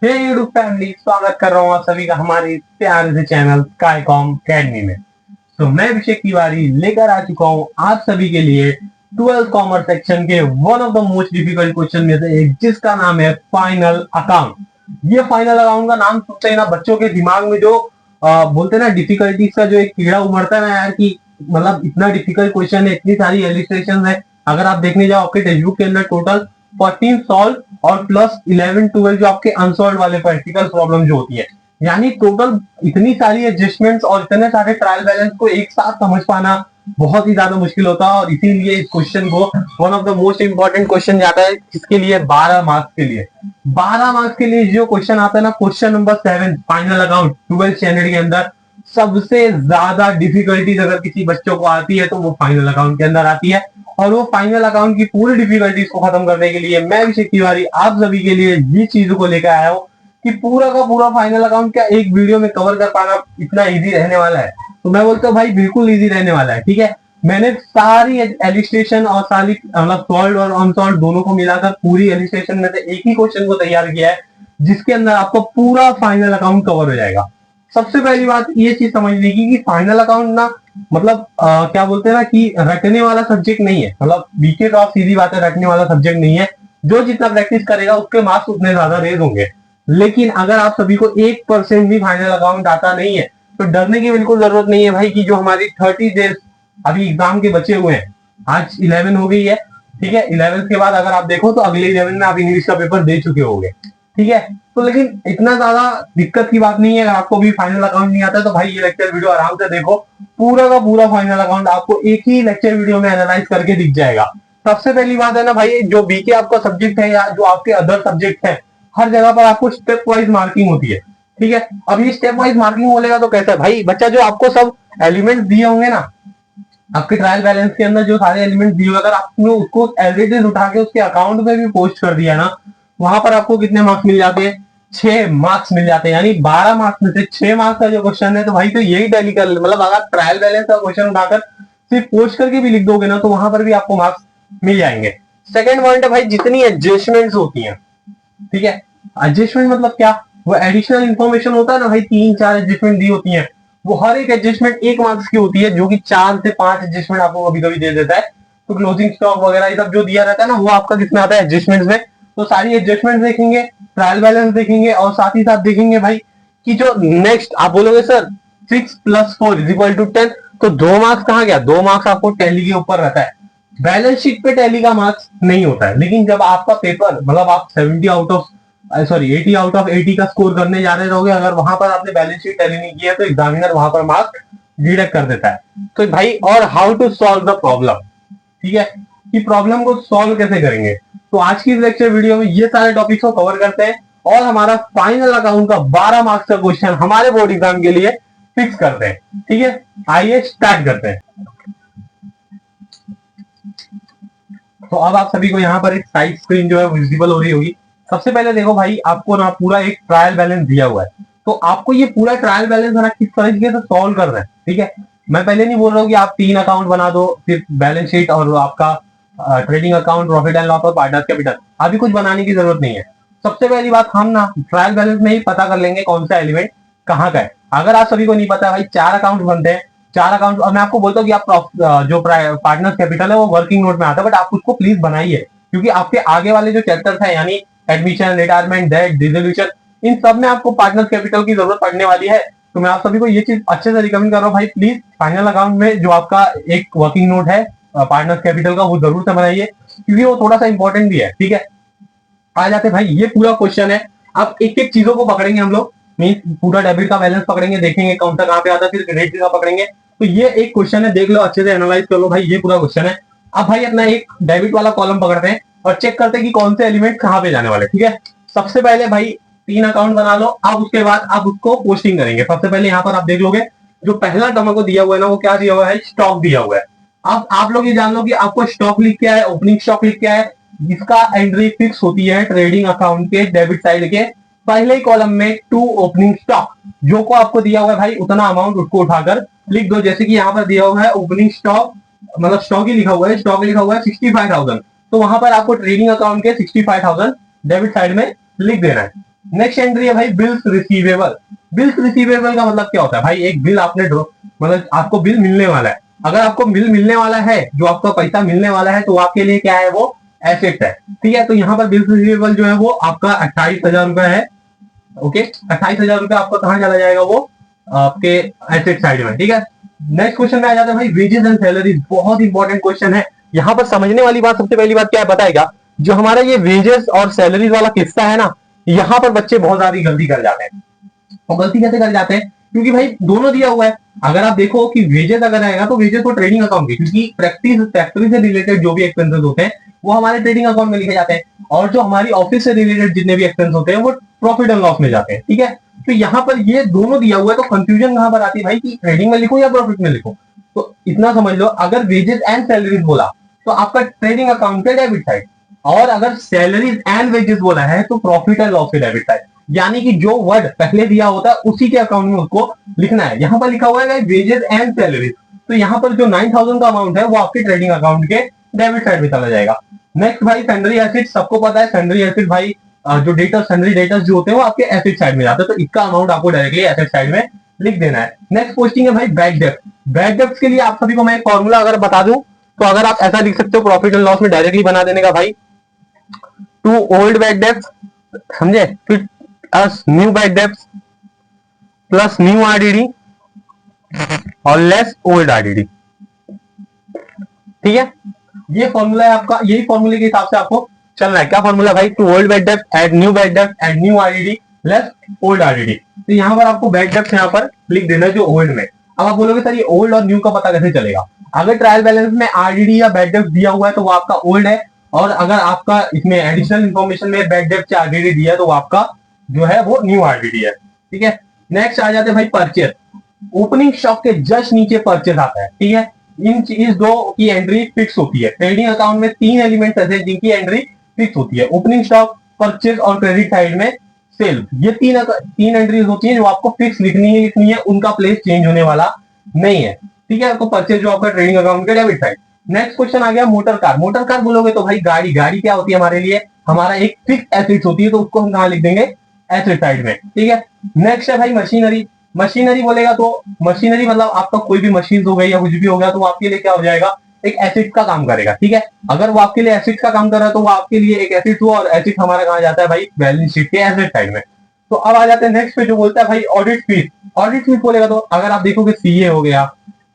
हे YouTube family, स्वागत कर रहा हूँ आप सभी का हमारे प्यारे से चैनल स्काईकॉम अकेडमी में। तो मैं अभिषेक तिवारी लेकर आ चुका हूँ आप सभी के लिए 12th कॉमर्स सेक्शन के one of the most difficult question में से एक, जिसका नाम है फाइनल अकाउंट। ये फाइनल अकाउंट का नाम सुनते ही ना बच्चों के दिमाग में जो बोलते हैं ना डिफिकल्टीज का जो एक कीड़ा उमड़ता है ना यार, कि मतलब इतना डिफिकल्ट क्वेश्चन है, इतनी सारी एलिस्ट्रेशन है। अगर आप देखने जाओ आपके टेक्स्ट बुक के अंदर टोटल 14 सॉल्व और प्लस 11-12 जो आपके अनसॉल्व वाले प्रैक्टिकल प्रॉब्लम जो होती है, यानी टोटल इतनी सारी एडजस्टमेंट्स और इतने सारे ट्रायल बैलेंस को एक साथ समझ पाना बहुत ही ज्यादा मुश्किल होता है। और इसीलिए इस क्वेश्चन को one of the most important question जाता है, इसके लिए 12 मार्क्स के लिए। 12 मार्क्स के लिए जो क्वेश्चन आता है ना, question number 7 final account 12th standard के अंदर, सबसे ज्यादा डिफिकल्टीज अगर किसी बच्चों को आती है तो वो फाइनल अकाउंट के अंदर आती है। और वो फाइनल अकाउंट की पूरी डिफिकल्टीज को खत्म करने के लिए मैं अभिषेक तिवारी आप सभी के लिए ये चीजों को लेकर आया हूँ कि पूरा का पूरा फाइनल अकाउंट क्या एक वीडियो में कवर कर पाना इतना इजी रहने वाला है। तो मैं बोलता हूँ भाई बिल्कुल इजी रहने वाला है, ठीक है। मैंने सारी एलिस्ट्रेशन और सारी मतलब सॉल्व और अनसॉल्व दोनों को मिलाकर पूरी एलिस्ट्रेशन में से एक ही क्वेश्चन को तैयार किया है, जिसके अंदर आपको पूरा फाइनल अकाउंट कवर हो जाएगा। सबसे पहली बात ये चीज समझने की कि फाइनल अकाउंट ना मतलब क्या बोलते हैं ना कि रटने वाला सब्जेक्ट नहीं है। मतलब बीके का सीधी बात है, रटने वाला सब्जेक्ट नहीं है। जो जितना प्रैक्टिस करेगा उसके मार्क्स उतने ज्यादा रेज होंगे। लेकिन अगर आप सभी को 1% भी फाइनल अकाउंट आता नहीं है तो डरने की बिल्कुल जरूरत नहीं है भाई, कि जो हमारी 30 डेज अभी एग्जाम के बचे हुए हैं, आज 11 हो गई है, ठीक है। 11 के बाद अगर आप देखो तो अगले 11 में आप इंग्लिश का पेपर दे चुके होंगे, ठीक है। तो लेकिन इतना ज्यादा दिक्कत की बात नहीं है। अगर आपको भी फाइनल अकाउंट नहीं आता तो भाई ये लेक्चर वीडियो आराम से देखो, पूरा का पूरा फाइनल अकाउंट आपको एक ही लेक्चर वीडियो में एनालाइज करके दिख जाएगा। सबसे पहली बात है ना भाई, जो बीके आपका सब्जेक्ट है या जो आपके अदर सब्जेक्ट है, हर जगह पर आपको स्टेप वाइज मार्किंग होती है, ठीक है। अब ये स्टेप वाइज मार्किंग बोलेगा तो कैसा है भाई, बच्चा जो आपको सब एलिमेंट दिए होंगे ना आपके ट्रायल बैलेंस के अंदर, जो सारे एलिमेंट दिए हुए, अगर आपने उसको एज इट इज उठा के उसके अकाउंट में भी पोस्ट कर दिया ना, वहां पर आपको कितने मार्क्स मिल जाते हैं? 6 मार्क्स मिल जाते हैं। यानी 12 मार्क्स में से 6 मार्क्स का जो क्वेश्चन है, तो भाई तो यही टैली कर, मतलब अगर ट्रायल बैलेंस का क्वेश्चन उठाकर सिर्फ पोस्ट करके भी लिख दोगे ना तो वहां पर भी आपको मार्क्स मिल जाएंगे। सेकेंड पॉइंट है भाई, जितनी एडजस्टमेंट्स होती हैं, ठीक है। एडजस्टमेंट मतलब क्या? वो एडिशनल इन्फॉर्मेशन होता है ना भाई, 3-4 एडजस्टमेंट दी होती है, वो हर एक एडजस्टमेंट 1 मार्क्स की होती है, जो कि 4 से 5 एडजस्टमेंट आपको कभी कभी दे देता है। तो क्लोजिंग स्टॉक वगैरह ये सब जो दिया रहता है ना, वो आपका किसमें आता है? एडजस्टमेंट में। तो सारी एडजस्टमेंट देखेंगे, ट्रायल बैलेंस देखेंगे, और साथ ही साथ देखेंगे भाई कि जो नेक्स्ट आप बोलोगे सर 6 + 4 = 10, तो 2 मार्क्स कहाँ गया? 2 मार्क्स आपको टैली के ऊपर रहता है। बैलेंस शीट पे टैली का मार्क्स नहीं होता है। लेकिन जब आपका पेपर मतलब आप 80 आउट ऑफ 80 का स्कोर करने जा रहे रहोगे, अगर वहां पर आपने बैलेंस शीट टैली नहीं किया तो एग्जामिनर वहां पर मार्क्स डिडक्ट कर देता है। तो भाई, और how to solve the problem, ठीक है, कि प्रॉब्लम को सॉल्व कैसे करेंगे। तो आज की लेक्चर वीडियो में ये सारे टॉपिक्स को कवर करते हैं और हमारा फाइनल अकाउंट का 12 मार्क्स का क्वेश्चन हमारे बोर्ड एग्जाम के लिए फिक्स करते हैं, ठीक है। आइए स्टार्ट करते हैं। तो अब आप सभी को यहाँ पर एक साइड स्क्रीन जो है विजिबल हो रही होगी। सबसे पहले देखो भाई, आपको ना पूरा एक ट्रायल बैलेंस दिया हुआ है, तो आपको ये पूरा ट्रायल बैलेंस है ना किस तरीके से सॉल्व करना है, ठीक है। मैं पहले नहीं बोल रहा हूँ कि आप 3 अकाउंट बना दो, सिर्फ बैलेंस शीट और आपका trading account, profit and loss और पार्टनर्स कैपिटल, अभी कुछ बनाने की जरूरत नहीं है। सबसे पहली बात, हम ना ट्रायल बैलेंस में ही पता कर लेंगे कौन सा एलिमेंट कहाँ का है। अगर आप सभी को नहीं पता भाई, 4 अकाउंट बनते हैं, 4 अकाउंट, और मैं आपको बोलता हूँ कि आप जो पार्टनर्स कैपिटल है वो वर्किंग नोट में आता है, बट आप उसको प्लीज बनाइए, क्योंकि आपके आगे वाले जो चैप्टर्स है, यानी एडमिशन, रिटायरमेंट, डेट, डिसोल्यूशन, इन सब में आपको पार्टनर्स कैपिटल की जरूरत पड़ने वाली है। तो मैं आप सभी को ये चीज अच्छे से रिकमेंड कर रहा हूँ भाई, प्लीज फाइनल अकाउंट में जो आपका एक वर्किंग नोट है पार्टनर्स कैपिटल का, वो जरूर से बनाइए, क्योंकि वो थोड़ा सा इंपॉर्टेंट भी है, ठीक है। आ जाते भाई, ये पूरा क्वेश्चन है। अब एक एक चीजों को पकड़ेंगे हम लोग, मीन पूरा डेबिट का बैलेंस पकड़ेंगे, देखेंगे कौन सा कहाँ पे आता है, फिर क्रेडिट का पकड़ेंगे। तो ये एक क्वेश्चन है, देख लो अच्छे से एनालाइज कर लो भाई, ये पूरा क्वेश्चन है। अब भाई अपना एक डेबिट वाला कॉलम पकड़ते हैं और चेक करते हैं कि कौन से एलिमेंट कहाँ पे जाने वाले, ठीक है। सबसे पहले भाई 3 अकाउंट बना लो। अब उसके बाद आप उसको पोस्टिंग करेंगे। सबसे पहले यहाँ पर आप देख लोगे, जो पहला टर्म को दिया हुआ है ना, वो क्या दिया हुआ है? स्टॉक दिया हुआ है। अब आप लोग ये जान लो कि आपको स्टॉक लिख क्या है, ओपनिंग स्टॉक लिख क्या है, जिसका एंट्री फिक्स होती है ट्रेडिंग अकाउंट के डेबिट साइड के पहले ही कॉलम में, टू ओपनिंग स्टॉक। जो को आपको दिया हुआ है भाई, उतना अमाउंट उसको उठाकर लिख दो। जैसे कि यहाँ पर दिया हुआ है ओपनिंग स्टॉक, मतलब स्टॉक ही लिखा हुआ है, स्टॉक लिखा हुआ है 65,000, तो वहां पर आपको ट्रेडिंग अकाउंट के 65,000 डेबिट साइड में लिख देना है। नेक्स्ट एंट्री है भाई बिल्स रिसीवेबल। बिल्स रिसीवेबल का मतलब क्या होता है भाई, एक बिल आपने मतलब आपको बिल मिलने वाला है। अगर आपको बिल मिलने वाला है, जो आपका पैसा मिलने वाला है, तो आपके लिए क्या है, वो एसेट है। ठीक है, तो यहाँ पर बिल्स रिसीवेबल जो है वो आपका 28,000 रुपए है। ओके, 28,000 रुपए आपका कहाँ चला जाएगा, वो आपके एसेट साइड में। ठीक है, नेक्स्ट क्वेश्चन में आ जाता है भाई वेजेस एंड सैलरीज। बहुत इंपॉर्टेंट क्वेश्चन है। यहाँ पर समझने वाली बात, सबसे पहली बात क्या है बताएगा, जो हमारा ये वेजेस और सैलरीज वाला किस्सा है ना, यहाँ पर बच्चे बहुत ज्यादा गलती कर जाते हैं। और गलती कैसे कर जाते हैं, क्योंकि भाई दोनों दिया हुआ है। अगर आप देखो कि वेजेस अगर आएगा तो वेजेस को ट्रेडिंग अकाउंट की, क्योंकि प्रैक्टिस फैक्ट्री से रिलेटेड जो भी एक्सपेंसेस होते हैं वो हमारे ट्रेडिंग अकाउंट में लिखे जाते हैं, और जो हमारी ऑफिस से रिलेटेड जितने भी एक्सपेंस होते हैं वो प्रॉफिट एंड लॉस में जाते हैं। ठीक है, तो यहाँ पर ये दोनों दिया हुआ है, तो कंफ्यूजन कहां पर आती है भाई कि ट्रेडिंग में लिखो या प्रॉफिट में लिखो। तो इतना समझ लो, अगर वेजेस एंड सैलरीज बोला तो आपका ट्रेडिंग अकाउंट के डेबिट साइड, और अगर सैलरीज एंड वेजेस बोला है तो प्रॉफिट एंड लॉस के डेबिट साइड। यानी कि जो वर्ड पहले दिया होता है उसी के अकाउंट में उसको लिखना है। यहाँ पर लिखा हुआ है वेजेस एंड सैलरीज, तो यहाँ पर जो 9,000 का अमाउंट है वो आपके ट्रेडिंग अकाउंट के डेबिट साइड में चला जाएगा। नेक्स्ट भाई सैंडरी एसिड, सबको पता है सैंडरी एसिड भाई, जो डेटा सैंडरी डेटर्स जो होते हैं वो आपके एसिड साइड में जाते हैं, तो इसका अमाउंट आपको डायरेक्टली एसिड साइड में लिख देना है। नेक्स्ट पोस्टिंग है भाई बैड डेब्ट। बैड डेब्ट के लिए आप सभी को मैं एक फॉर्मूला अगर बता दूं, तो अगर आप ऐसा लिख सकते हो प्रॉफिट एंड लॉस में डायरेक्टली बना देने का भाई, टू ओल्ड बैड डेब्ट, समझे, फिर न्यू बैड डेब्ट प्लस न्यू आरडीडी और लेस ओल्ड आरडीडी। ठीक है, ये फॉर्मूला है आपका, यही फॉर्मूले के हिसाब से आपको चलना है। क्या फॉर्मूला भाई, टू ओल्ड बैड डेब्ट एड न्यू बैड डेब्ट add new RDD less old RDD. तो यहाँ पर आपको बैड डेब्ट यहाँ पर लिख देना है जो ओल्ड में। अब आप बोलोगे सर ये ओल्ड और न्यू का पता कैसे चलेगा, अगर ट्रायल बैलेंस में आरडीडी या बैड डेब्ट दिया हुआ है तो वो आपका ओल्ड है, और अगर आपका इसमें एडिशनल इन्फॉर्मेशन में बैड डेब्ट या आरडीडी दिया है तो वो आपका जो है वो न्यू आरडीडी है। ठीक है, नेक्स्ट आ जाते हैं भाई परचेस। ओपनिंग स्टॉक के जस्ट नीचे परचेस आता है। ठीक है, इन चीज दो की एंट्री फिक्स होती है। ट्रेडिंग अकाउंट में तीन एलिमेंट्स ऐसे हैं जिनकी एंट्री फिक्स होती है, ओपनिंग स्टॉक, परचेज और क्रेडिट साइड में सेल। ये तीन एंट्रीज होती है जो आपको फिक्स लिखनी है, उनका प्लेस चेंज होने वाला नहीं है। ठीक है, तो परचेज जो आपका ट्रेडिंग अकाउंट के डेबिट साइड। नेक्स्ट क्वेश्चन आ गया मोटर कार। मोटर कार बोलोगे तो भाई गाड़ी, गाड़ी क्या होती है हमारे लिए, हमारा एक फिक्स एसेट होती है, तो उसको हम कहां लिख देंगे, एसेट साइड में। ठीक है, नेक्स्ट है भाई मशीनरी। मशीनरी बोलेगा तो मशीनरी मतलब आपका कोई भी मशीन हो गई या कुछ भी हो गया तो वो आपके लिए क्या हो जाएगा, एक एसिड का काम करेगा। ठीक है, अगर वो आपके लिए एसिड का काम कर रहा है तो वो आपके लिए एक एसिड हुआ, और एसिड हमारा कहा जाता है भाई बैलेंस शीट के एसेट साइड में। तो अब आ जाते हैं नेक्स्ट पे जो बोलता है भाई ऑडिट फीस। ऑडिट फीस बोलेगा तो अगर आप देखोगे सीए हो गया,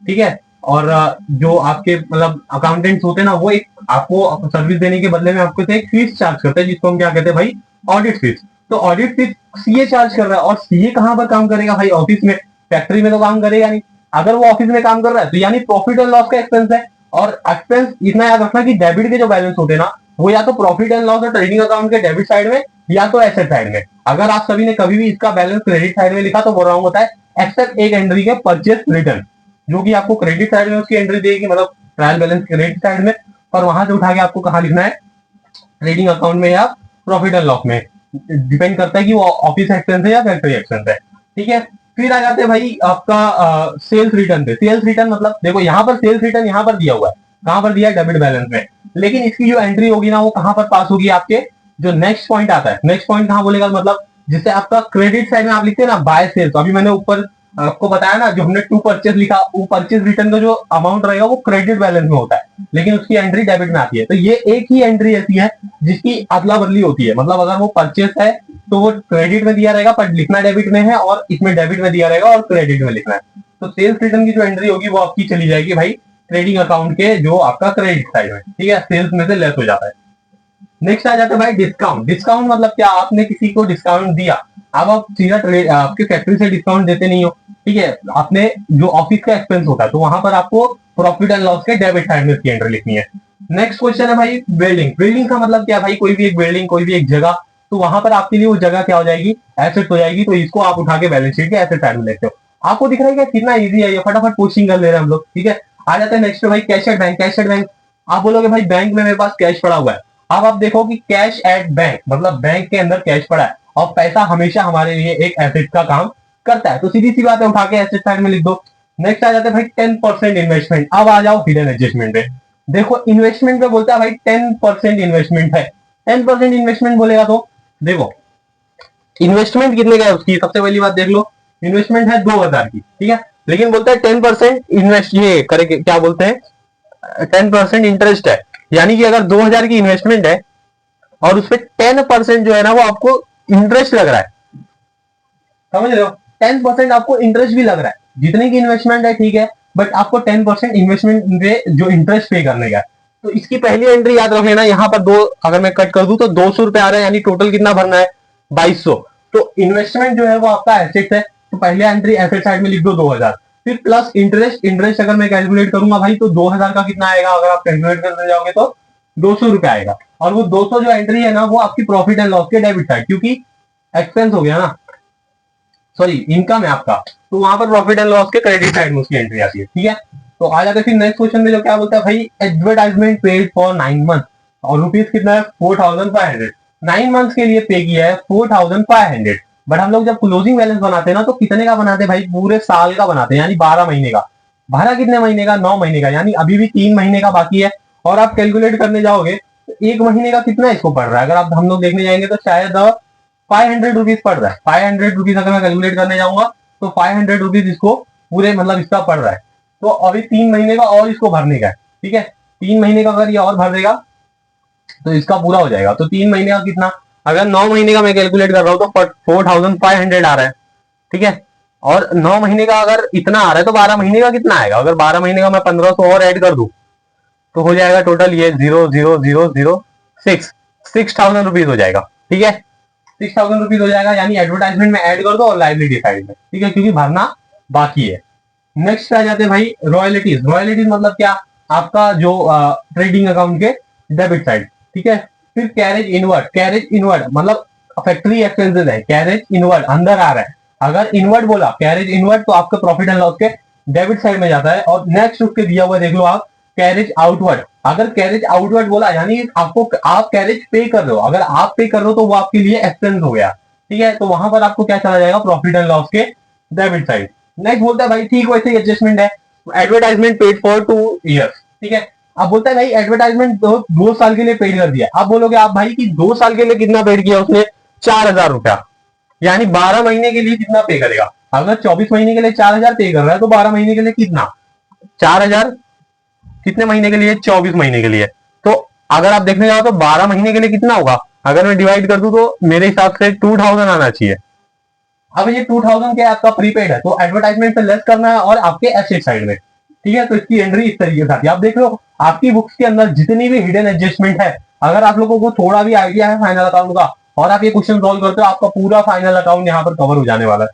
ठीक है, और जो आपके मतलब अकाउंटेंट्स होते हैं ना, वो एक आपको सर्विस देने के बदले में आपको से एक फीस चार्ज करते हैं, जिसको हम क्या कहते हैं भाई, ऑडिट फीस। तो ऑडिट फीस सीए चार्ज कर रहा है, और सीए कहां पर काम करेगा भाई, ऑफिस में, फैक्ट्री में तो काम करेगा नहीं। अगर वो ऑफिस में काम कर रहा है तो यानी प्रॉफिट एंड लॉस का एक्सपेंस है, और एक्सपेंस इतना याद रखना कि डेबिट के जो बैलेंस होते हैं ना, वो या तो प्रॉफिट एंड लॉस और ट्रेडिंग अकाउंट के डेबिट साइड में या तो एसेट साइड में। अगर आप सभी ने कभी भी इसका बैलेंस क्रेडिट साइड में लिखा तो वो रॉन्ग होता है, एक्सेप्ट एक एंट्री के परचेस रिटर्न, जो कि आपको क्रेडिट साइड में उसकी एंट्री देगी, मतलब ट्रायल बैलेंस क्रेडिट साइड में, और वहां से उठा के आपको कहां लिखना है, ट्रेडिंग अकाउंट में या प्रॉफिट एंड लॉस में। डिपेंड करता है कि वो ऑफिस एक्सपेंस है या फैक्ट्री एक्सपेंस है। ठीक है, फिर आ जाते हैं भाई आपका सेल्स रिटर्न पे। सेल्स रिटर्न मतलब देखो यहाँ पर सेल्स रिटर्न यहाँ पर दिया हुआ है, कहां पर दिया है, डेबिट बैलेंस में, लेकिन इसकी जो एंट्री होगी ना वो कहां पर पास होगी, आपके जो नेक्स्ट पॉइंट आता है। नेक्स्ट पॉइंट कहां बोलेगा, मतलब जिससे आपका क्रेडिट साइड में आप लिखते हैं ना बाय सेल्स, तो अभी मैंने ऊपर आपको बताया ना, जो हमने टू परचेज लिखा, वो परचेज रिटर्न का जो अमाउंट रहेगा वो क्रेडिट बैलेंस में होता है, लेकिन उसकी एंट्री डेबिट में आती है। तो ये एक ही एंट्री ऐसी है जिसकी अदला बदली होती है, मतलब अगर वो परचेज है तो वो क्रेडिट में दिया रहेगा पर लिखना डेबिट में है, और इसमें डेबिट में दिया रहेगा और क्रेडिट में लिखना है। तो सेल्स रिटर्न की जो एंट्री होगी वो आपकी चली जाएगी भाई ट्रेडिंग अकाउंट के जो आपका क्रेडिट साइड में। ठीक है, सेल्स में से लेस हो जाता है। नेक्स्ट आ जाता है भाई डिस्काउंट। डिस्काउंट मतलब क्या, आपने किसी को डिस्काउंट दिया, अब आप सीधा आपकी फैक्ट्री से डिस्काउंट देते नहीं हो, ठीक है, आपने जो ऑफिस का एक्सपेंस होता है तो वहां पर आपको प्रॉफिट एंड लॉस के डेबिट साइड में इसकी एंट्री लिखनी है। नेक्स्ट क्वेश्चन है भाई बिल्डिंग। बिल्डिंग का मतलब क्या भाई, कोई भी एक बिल्डिंग, कोई भी एक जगह, तो वहां पर आपके लिए वो जगह क्या हो जाएगी, एसेट हो जाएगी, तो इसको आप उठा के बैलेंस शीट के एसेट साइड में लेते हो। आपको दिख रहा है कितना इजी है ये, फटाफट पोस्टिंग कर ले रहे हैं हम लोग। ठीक है, आ जाते हैं नेक्स्ट भाई cash at bank. Cash at bank आप बोलोगे भाई बैंक में मेरे पास कैश पड़ा हुआ है। अब आप देखो कि कैश एट बैंक मतलब बैंक के अंदर कैश पड़ा है, और पैसा हमेशा हमारे लिए एक एसेट का काम करता है, तो सीधी सी बात है उठा के एसेट साइड में लिख दो। नेक्स्ट आ जाते हैं भाई 10% इन्वेस्टमेंट। अब आ जाओ हिडन एडजस्टमेंट पे। देखो इन्वेस्टमेंट पे बोलता है भाई 10% इन्वेस्टमेंट है। 10% इन्वेस्टमेंट बोलेगा तो देखो इन्वेस्टमेंट कितने का है उसकी, सबसे पहली बात देख लो, इन्वेस्टमेंट है 2000 की, ठीक है, लेकिन बोलता है 10% इन्वेस्ट, ये करे क्या बोलते हैं 10% इंटरेस्ट है, यानी कि अगर 2000 की इन्वेस्टमेंट है और उस पर 10% जो है ना वो आपको इंटरेस्ट लग रहा है, समझ रहे हो, 10% आपको इंटरेस्ट भी लग रहा है, जितने की इन्वेस्टमेंट है ठीक है, बट आपको 10% इन्वेस्टमेंट पे जो इंटरेस्ट पे करने का है। तो इसकी पहली एंट्री याद रख लेना, यहाँ पर दो अगर मैं कट कर दूं तो 200 रुपए आ रहा है, यानी टोटल कितना भरना है 2200। तो इन्वेस्टमेंट जो है वो आपका एसेट है, तो पहले एंट्री एसेट साइड में लिख दो 2000, फिर प्लस इंटरेस्ट, इंटरेस्ट अगर मैं कैलकुलेट करूंगा भाई तो 2000 का कितना आएगा, अगर आप कैलकुलेट करने जाओगे तो 200 रुपए आएगा, और वो 200 जो एंट्री है ना वो आपकी प्रॉफिट एंड लॉस के डेबिट साइड, क्योंकि एक्सपेंस हो गया ना, सॉरी इनकम है आपका, तो वहां पर प्रॉफिट एंड लॉस के क्रेडिट साइड में उसकी एंट्री आती है, ठीक है। तो आ जाते फिर नेक्स्ट क्वेश्चन में, जो क्या बोलता है भाई, एडवर्टाइजमेंट पेड फॉर 9 मंथ, और रुपीज कितना है 4500, 9 मंथ के लिए पे किया है 4500, बट हम लोग जब क्लोजिंग बैलेंस बनाते हैं ना तो कितने का बनाते हैं भाई, पूरे साल का बनाते हैं, यानी 12 महीने का। भरा कितने महीने का, 9 महीने का, यानी अभी भी 3 महीने का बाकी है, और आप कैलकुलेट करने जाओगे तो 1 महीने का कितना इसको पड़ रहा है, अगर आप हम लोग देखने जाएंगे तो शायद 500 रुपीज पड़ रहा है, 500 रुपीज अगर मैं कैलकुलेट करने जाऊंगा तो 500 रुपीज इसको पूरे मतलब इसका पड़ रहा है। तो अभी 3 महीने का और इसको भरने का है, ठीक है, 3 महीने का अगर ये और भर देगा तो इसका पूरा हो जाएगा। तो 3 महीने का कितना, अगर 9 महीने का मैं कैलकुलेट कर रहा हूँ तो 4500 आ रहा है, ठीक है, और 9 महीने का अगर इतना आ रहा है तो 12 महीने का कितना आएगा, अगर 12 महीने का मैं 1500 और ऐड कर दूं तो हो जाएगा टोटल ये 6,000 रुपीज हो जाएगा, ठीक है, 6,000 रुपीज हो जाएगा, यानी एडवर्टाइजमेंट में ऐड कर दो और लाइबिलिटी साइड में, ठीक है, क्योंकि भरना बाकी है। नेक्स्ट आ जाते हैं भाई रॉयल्टीज, रॉयल्टीज मतलब क्या, आपका जो ट्रेडिंग अकाउंट के डेबिट साइड, ठीक है। फिर कैरेज इनवर्ड, कैरेज इनवर्ड मतलब फैक्ट्री एक्सपेंसेस है, कैरेज इनवर्ड अंदर आ रहा है, अगर इनवर्ड बोला कैरेज इनवर्ड तो आपका प्रॉफिट एंड लॉस के डेबिट साइड में जाता है। और नेक्स्ट उसके दिया हुआ देख लो आप, कैरेज आउटवर्ड, अगर कैरेज आउटवर्ड बोला यानी आपको आप कैरेज पे कर रहे हो, अगर आप पे कर रहे हो तो वो आपके लिए एक्सपेंस हो गया, ठीक है, तो वहां पर आपको क्या चला जाएगा, प्रॉफिट एंड लॉस के डेबिट साइड। नेक्स्ट बोलता है भाई ठीक वैसे एडजस्टमेंट है, एडवर्टाइजमेंट पेड फॉर 2 years, ठीक है। अब बोलता है भाई एडवर्टाइजमेंट 2 साल के लिए पेड कर दिया, आप बोलोगे आप भाई कि 2 साल के लिए कितना पेड किया उसने, 4000 रुपया, यानी 12 महीने के लिए कितना पे करेगा, अगर 24 महीने के लिए 4000 पे कर रहा है तो 12 महीने के लिए कितना, 4000, कितने महीने के लिए, 24 महीने के लिए। तो अगर आप देखने जाओ तो 12 महीने के लिए कितना होगा, अगर मैं डिवाइड कर दूं तो मेरे हिसाब से 2000 आना चाहिए। अब ये 2000 क्या आपका प्रीपेड है, तो एडवर्टाइजमेंट पे लेस करना है और आपके एसेट साइड में, ठीक है, तो इसकी एंट्री इस तरीके से आती है। आप देख लो आपकी बुक्स के अंदर जितनी भी हिडन एडजस्टमेंट है, अगर आप लोगों को थोड़ा भी आइडिया है फाइनल अकाउंट का और आप ये क्वेश्चन सॉल्व करते हो, आपका पूरा फाइनल अकाउंट यहाँ पर कवर हो जाने वाला है।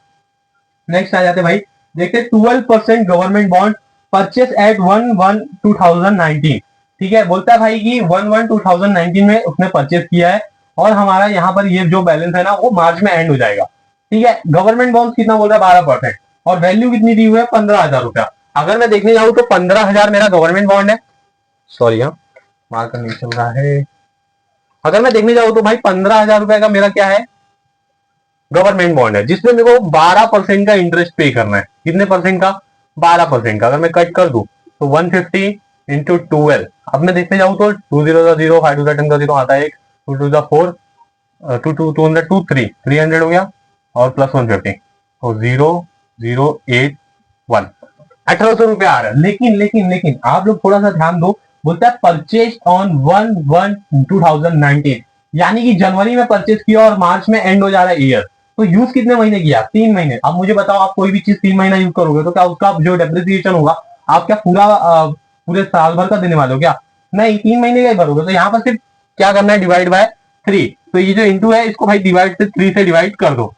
नेक्स्ट आ जाते भाई, देखते 12% गवर्नमेंट बॉन्ड परचेस एट 1/1/2019, ठीक है, बोलता है भाई कि 1/1/2019 में उसने परचेस किया है, और हमारा यहाँ पर ये जो बैलेंस है ना वो मार्च में एंड हो जाएगा, ठीक है। गवर्नमेंट बॉन्ड कितना बोल रहा है, 12%, और वैल्यू कितनी दी हुई है, 15,000 रुपया। अगर मैं देखने जाऊं तो 15,000 मेरा गवर्नमेंट बॉन्ड है, सॉरी हाँ मार्कर नहीं चल रहा है, अगर मैं देखने जाऊं तो भाई 15,000 रुपए का मेरा क्या है, गवर्नमेंट बॉन्ड है, जिसमें मेरे को 12% का इंटरेस्ट पे करना है, कितने परसेंट का, 12% का। अगर मैं कट कर दूं तो 150 इंटू 12, अब मैं देखने जाऊं तो 2 0 0 5 2 10 का 0 आता है, 1 2 2 4 2 2 200 2 3 300 हो गया, और प्लस 150 तो 0,081, 1800 रुपए आ रहा है। लेकिन लेकिन लेकिन आप लोग थोड़ा सा ध्यान दो, बोलता है परचेज ऑन 1/1/2019, यानी कि जनवरी में परचेज किया और मार्च में एंड हो जा रहा है ईयर, तो यूज कितने महीने किया, 3 महीने। अब मुझे बताओ आप कोई भी चीज 3 महीना यूज करोगे तो क्या उसका जो डेप्रिसिएशन होगा आप क्या पूरा पूरे साल भर का देने वाले हो क्या, नहीं, 3 महीने का ही भरोगे। तो यहाँ पर सिर्फ क्या करना है, डिवाइड बाय 3, तो ये जो इंटू है इसको भाई डिवाइड से 3 से डिवाइड कर दो,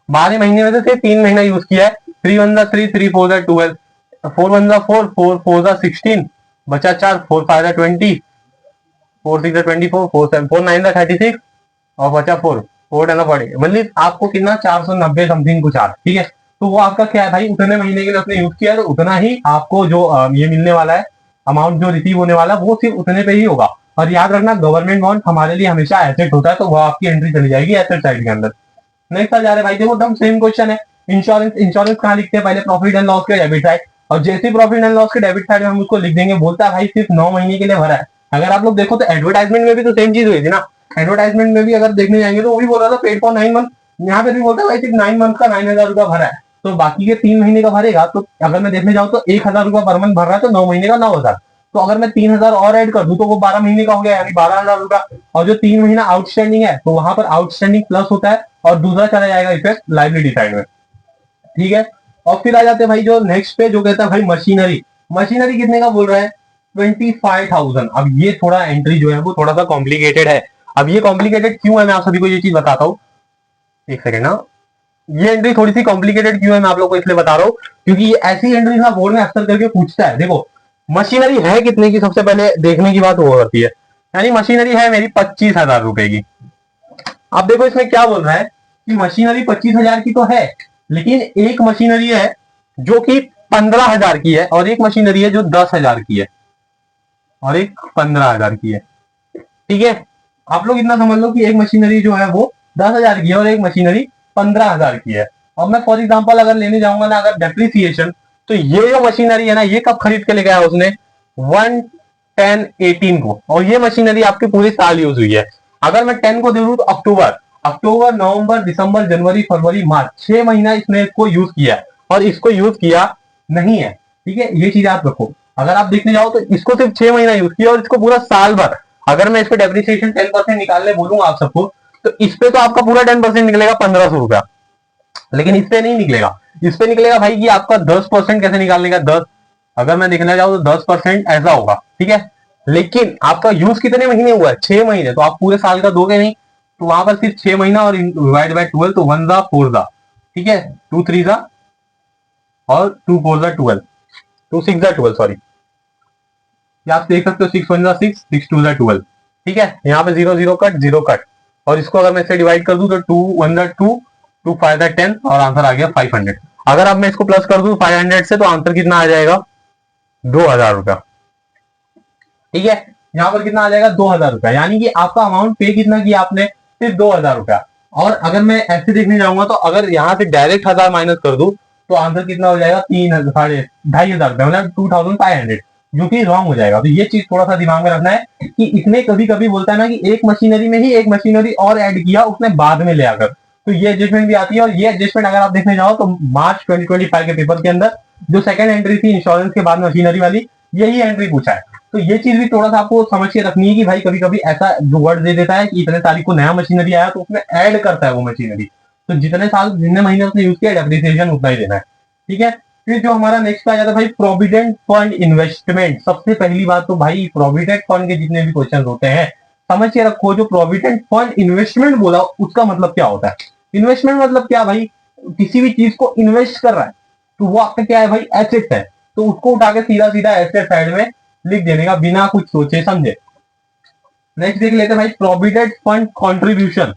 12 महीने में से सिर्फ 3 महीना यूज किया है, 3 1 3 3 4 12 4 1 4 4 4 16 बचा 4 4 5 20 4 6 24 4 7 4 9 36 और बचा 4 4 10 40, मतलब आपको कितना 490 समथिंग कुछ आ रहा है, ठीक है। तो वो आपका क्या है भाई, उतने महीने के लिए उसने यूज किया, तो उतना ही आपको जो ये मिलने वाला है अमाउंट जो रिसीव होने वाला है वो सिर्फ उतने पे ही होगा। और याद रखना गवर्नमेंट बॉन्ड हमारे लिए हमेशा एसेट होता है, तो वो आपकी एंट्री चली जाएगी एसेट साइड के अंदर। नेक्स्ट आ जा रहे हैं भाई, देखो एकदम सेम क्वेश्चन है, इंश्योरेंस, इंश्योरेंस कहाँ लिखते हैं, पहले प्रॉफिट एंड लॉस के डेबिट साइड, और जैसे प्रॉफिट एंड लॉस के डेबिट साइड में हम उसको लिख देंगे, बोलता है भाई सिर्फ 9 महीने के लिए भरा है। अगर आप लोग देखो तो एडवर्टाइजमेंट में भी तो सेम चीज हुई थी ना, एडवर्टाइजमेंट में भी अगर देखने जाएंगे तो वो भी बोल रहा था पेड फॉर 9 मंथ, यहाँ पे भी बोलता है भाई सिर्फ 9 मंथ का 9,000 रुपया भरा है, तो बाकी के 3 महीने का भरेगा। तो अगर मैं देखने जाऊँ तो 1,000 रुपया पर मंथ भर रहा है, तो 9 महीने का 9,000। तो अगर मैं 3,000 और ऐड कर दूं तो वो 12 महीने का हो गया, यानी 12,000 रुपया। और जो 3 महीना आउटस्टैंडिंग है, तो वहां पर आउटस्टैंडिंग प्लस होता है और दूसरा चला जाएगा इफेक्ट लाइबिलिटी साइड में। ठीक है। और फिर आ जाते हैं भाई जो नेक्स्ट पे, जो कहता है भाई मशीनरी। मशीनरी कितने का बोल रहा है? 25,000। अब ये थोड़ा एंट्री जो है वो थोड़ा सा कॉम्प्लिकेटेड है। अब ये कॉम्प्लिकेटेड क्यों है, मैं आप सभी को ये चीज बताता हूँ। एक सेकेंड ना, ये एंट्री थोड़ी सी कॉम्प्लिकेटेड क्यों है मैं आप लोग को इसलिए बता रहा हूँ, क्योंकि ये ऐसी एंट्री ना बोर्ड में अक्सर करके पूछता है। देखो मशीनरी है कितने की, सबसे पहले देखने की बात वो होती है। यानी मशीनरी है मेरी 25,000 रुपए की। अब देखो इसमें क्या बोल रहा है कि मशीनरी 25,000 की तो है, लेकिन एक मशीनरी है जो कि 15,000 की है, और एक मशीनरी है जो 10,000 की है, और एक 15,000 की है। ठीक है। आप लोग इतना समझ लो कि एक मशीनरी जो है वो 10,000 की है और एक मशीनरी 15,000 की है। और मैं फॉर एग्जाम्पल अगर लेने जाऊंगा ना अगर डेप्रिसिएशन, तो ये जो मशीनरी है ना, ये कब खरीद के लेके आया उसने? 1/10/18 को, और ये मशीनरी आपके पूरे साल यूज हुई है। अगर मैं 10 को दे दूं तो अक्टूबर, अक्टूबर, नवंबर, दिसंबर, जनवरी, फरवरी, मार्च, 6 महीना इसने इसको यूज किया है, और इसको यूज किया नहीं है। ठीक है, ये चीज आप रखो। अगर आप देखने जाओ तो इसको सिर्फ 6 महीना यूज किया, और इसको पूरा साल भर। अगर मैं इसको डेप्रिसिएशन 10% निकालने बोलूंगा आप सबको, तो इस पे तो आपका पूरा 10% निकलेगा 1,500 रुपया, लेकिन इस पे नहीं निकलेगा। इस पे निकलेगा भाई कि आपका 10% कैसे निकालने का, 10। अगर मैं देखना चाहूँ तो 10% ऐसा होगा। ठीक है, लेकिन आपका यूज कितने महीने हुआ है? 6 महीने, तो आप पूरे साल का दोगे नहीं, तो वहां पर सिर्फ 6 महीना और डिवाइड बाय 12, तो 1 जा 4 जा, ठीक है, 2 3 जा और 2 4 जा 12, 2 6 जा 12, सॉरी। आप देख सकते हो 6 1 जा 6, 6 2 जा 12। ठीक है, यहाँ पे 0 0 कट, 0 कट, और इसको अगर मैं इसे डिवाइड कर दूं तो 2 1 जा 2, 2 5 जा 10, और आंसर आ गया 500। अगर अब मैं इसको प्लस कर दूं 500 से, तो आंसर कितना आ जाएगा? 2,000 रुपया। ठीक है, यहाँ पर कितना आ जाएगा? 2,000 रुपया। यानी कि आपका अमाउंट पे कितना किया आपने? सिर्फ 2,000 रुपया। और अगर मैं ऐसे देखने जाऊंगा तो अगर यहाँ से डायरेक्ट 1,000 माइनस कर दूं तो आंसर कितना हो जाएगा? 3,500 रुपया, मतलब 2,500, जो कि रॉन्ग हो जाएगा। तो ये चीज थोड़ा सा दिमाग में रखना है कि इसने कभी कभी बोलता है ना कि एक मशीनरी में ही एक मशीनरी और ऐड किया उसने बाद में ले आकर, तो ये एडजस्टमेंट भी आती है। और ये एडजस्टमेंट अगर आप देखने जाओ तो मार्च 2025 के पेपर के अंदर जो सेकंड एंट्री थी इंश्योरेंस के बाद मशीनरी वाली, यही एंट्री पूछा है। तो ये चीज भी थोड़ा सा आपको समझ के रखनी है कि भाई कभी कभी ऐसा जो वर्ड दे देता है कि इतने तारीख को नया मशीनरी आया तो उसमें ऐड करता है वो मशीनरी, तो जितने साल जितने महीने उसने यूज किया डेप्रिसिएशन उतना ही देना है। ठीक है। फिर जो हमारा नेक्स्ट आ जाता है भाई प्रोविडेंट फंड इन्वेस्टमेंट। सबसे पहली बात तो भाई प्रोविडेंट फंड के जितने भी क्वेश्चन होते हैं समझ के रखो, जो प्रोविडेंट फंड इन्वेस्टमेंट बोला उसका मतलब क्या होता है? इन्वेस्टमेंट मतलब क्या भाई? किसी भी चीज को इन्वेस्ट कर रहा है तो वो आपका क्या है भाई? एसेट है, तो उसको उठा के सीधा सीधा एसेट साइड में लिख देने का बिना कुछ सोचे समझे। नेक्स्ट देख लेते हैं भाई प्रोविडेंट फंड कंट्रीब्यूशन।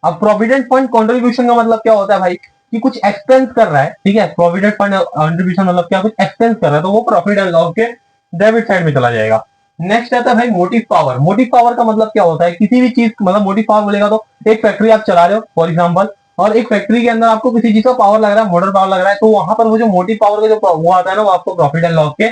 अब प्रोविडेंट फंड कंट्रीब्यूशन का मतलब क्या होता है भाई? कि कुछ एक्सपेंस कर रहा है। ठीक है, प्रोविडेंट फंड कंट्रीब्यूशन मतलब क्या? कुछ एक्सपेंस कर रहा है, तो वो प्रॉफिट एंड लॉस के डेबिट साइड में चला जाएगा। नेक्स्ट आता है भाई मोटिव पावर। मोटिव पावर का मतलब क्या होता है? किसी भी चीज, मतलब मोटिव पावर बोलेगा तो एक फैक्ट्री आप चला रहे हो फॉर एग्जाम्पल, और एक फैक्ट्री के अंदर आपको किसी चीज का पावर लग रहा है, मोटर पावर लग रहा है, तो वहां पर वो जो मोटिव पावर का जो वो आता है ना, वो आपको प्रॉफिट एंड लॉस के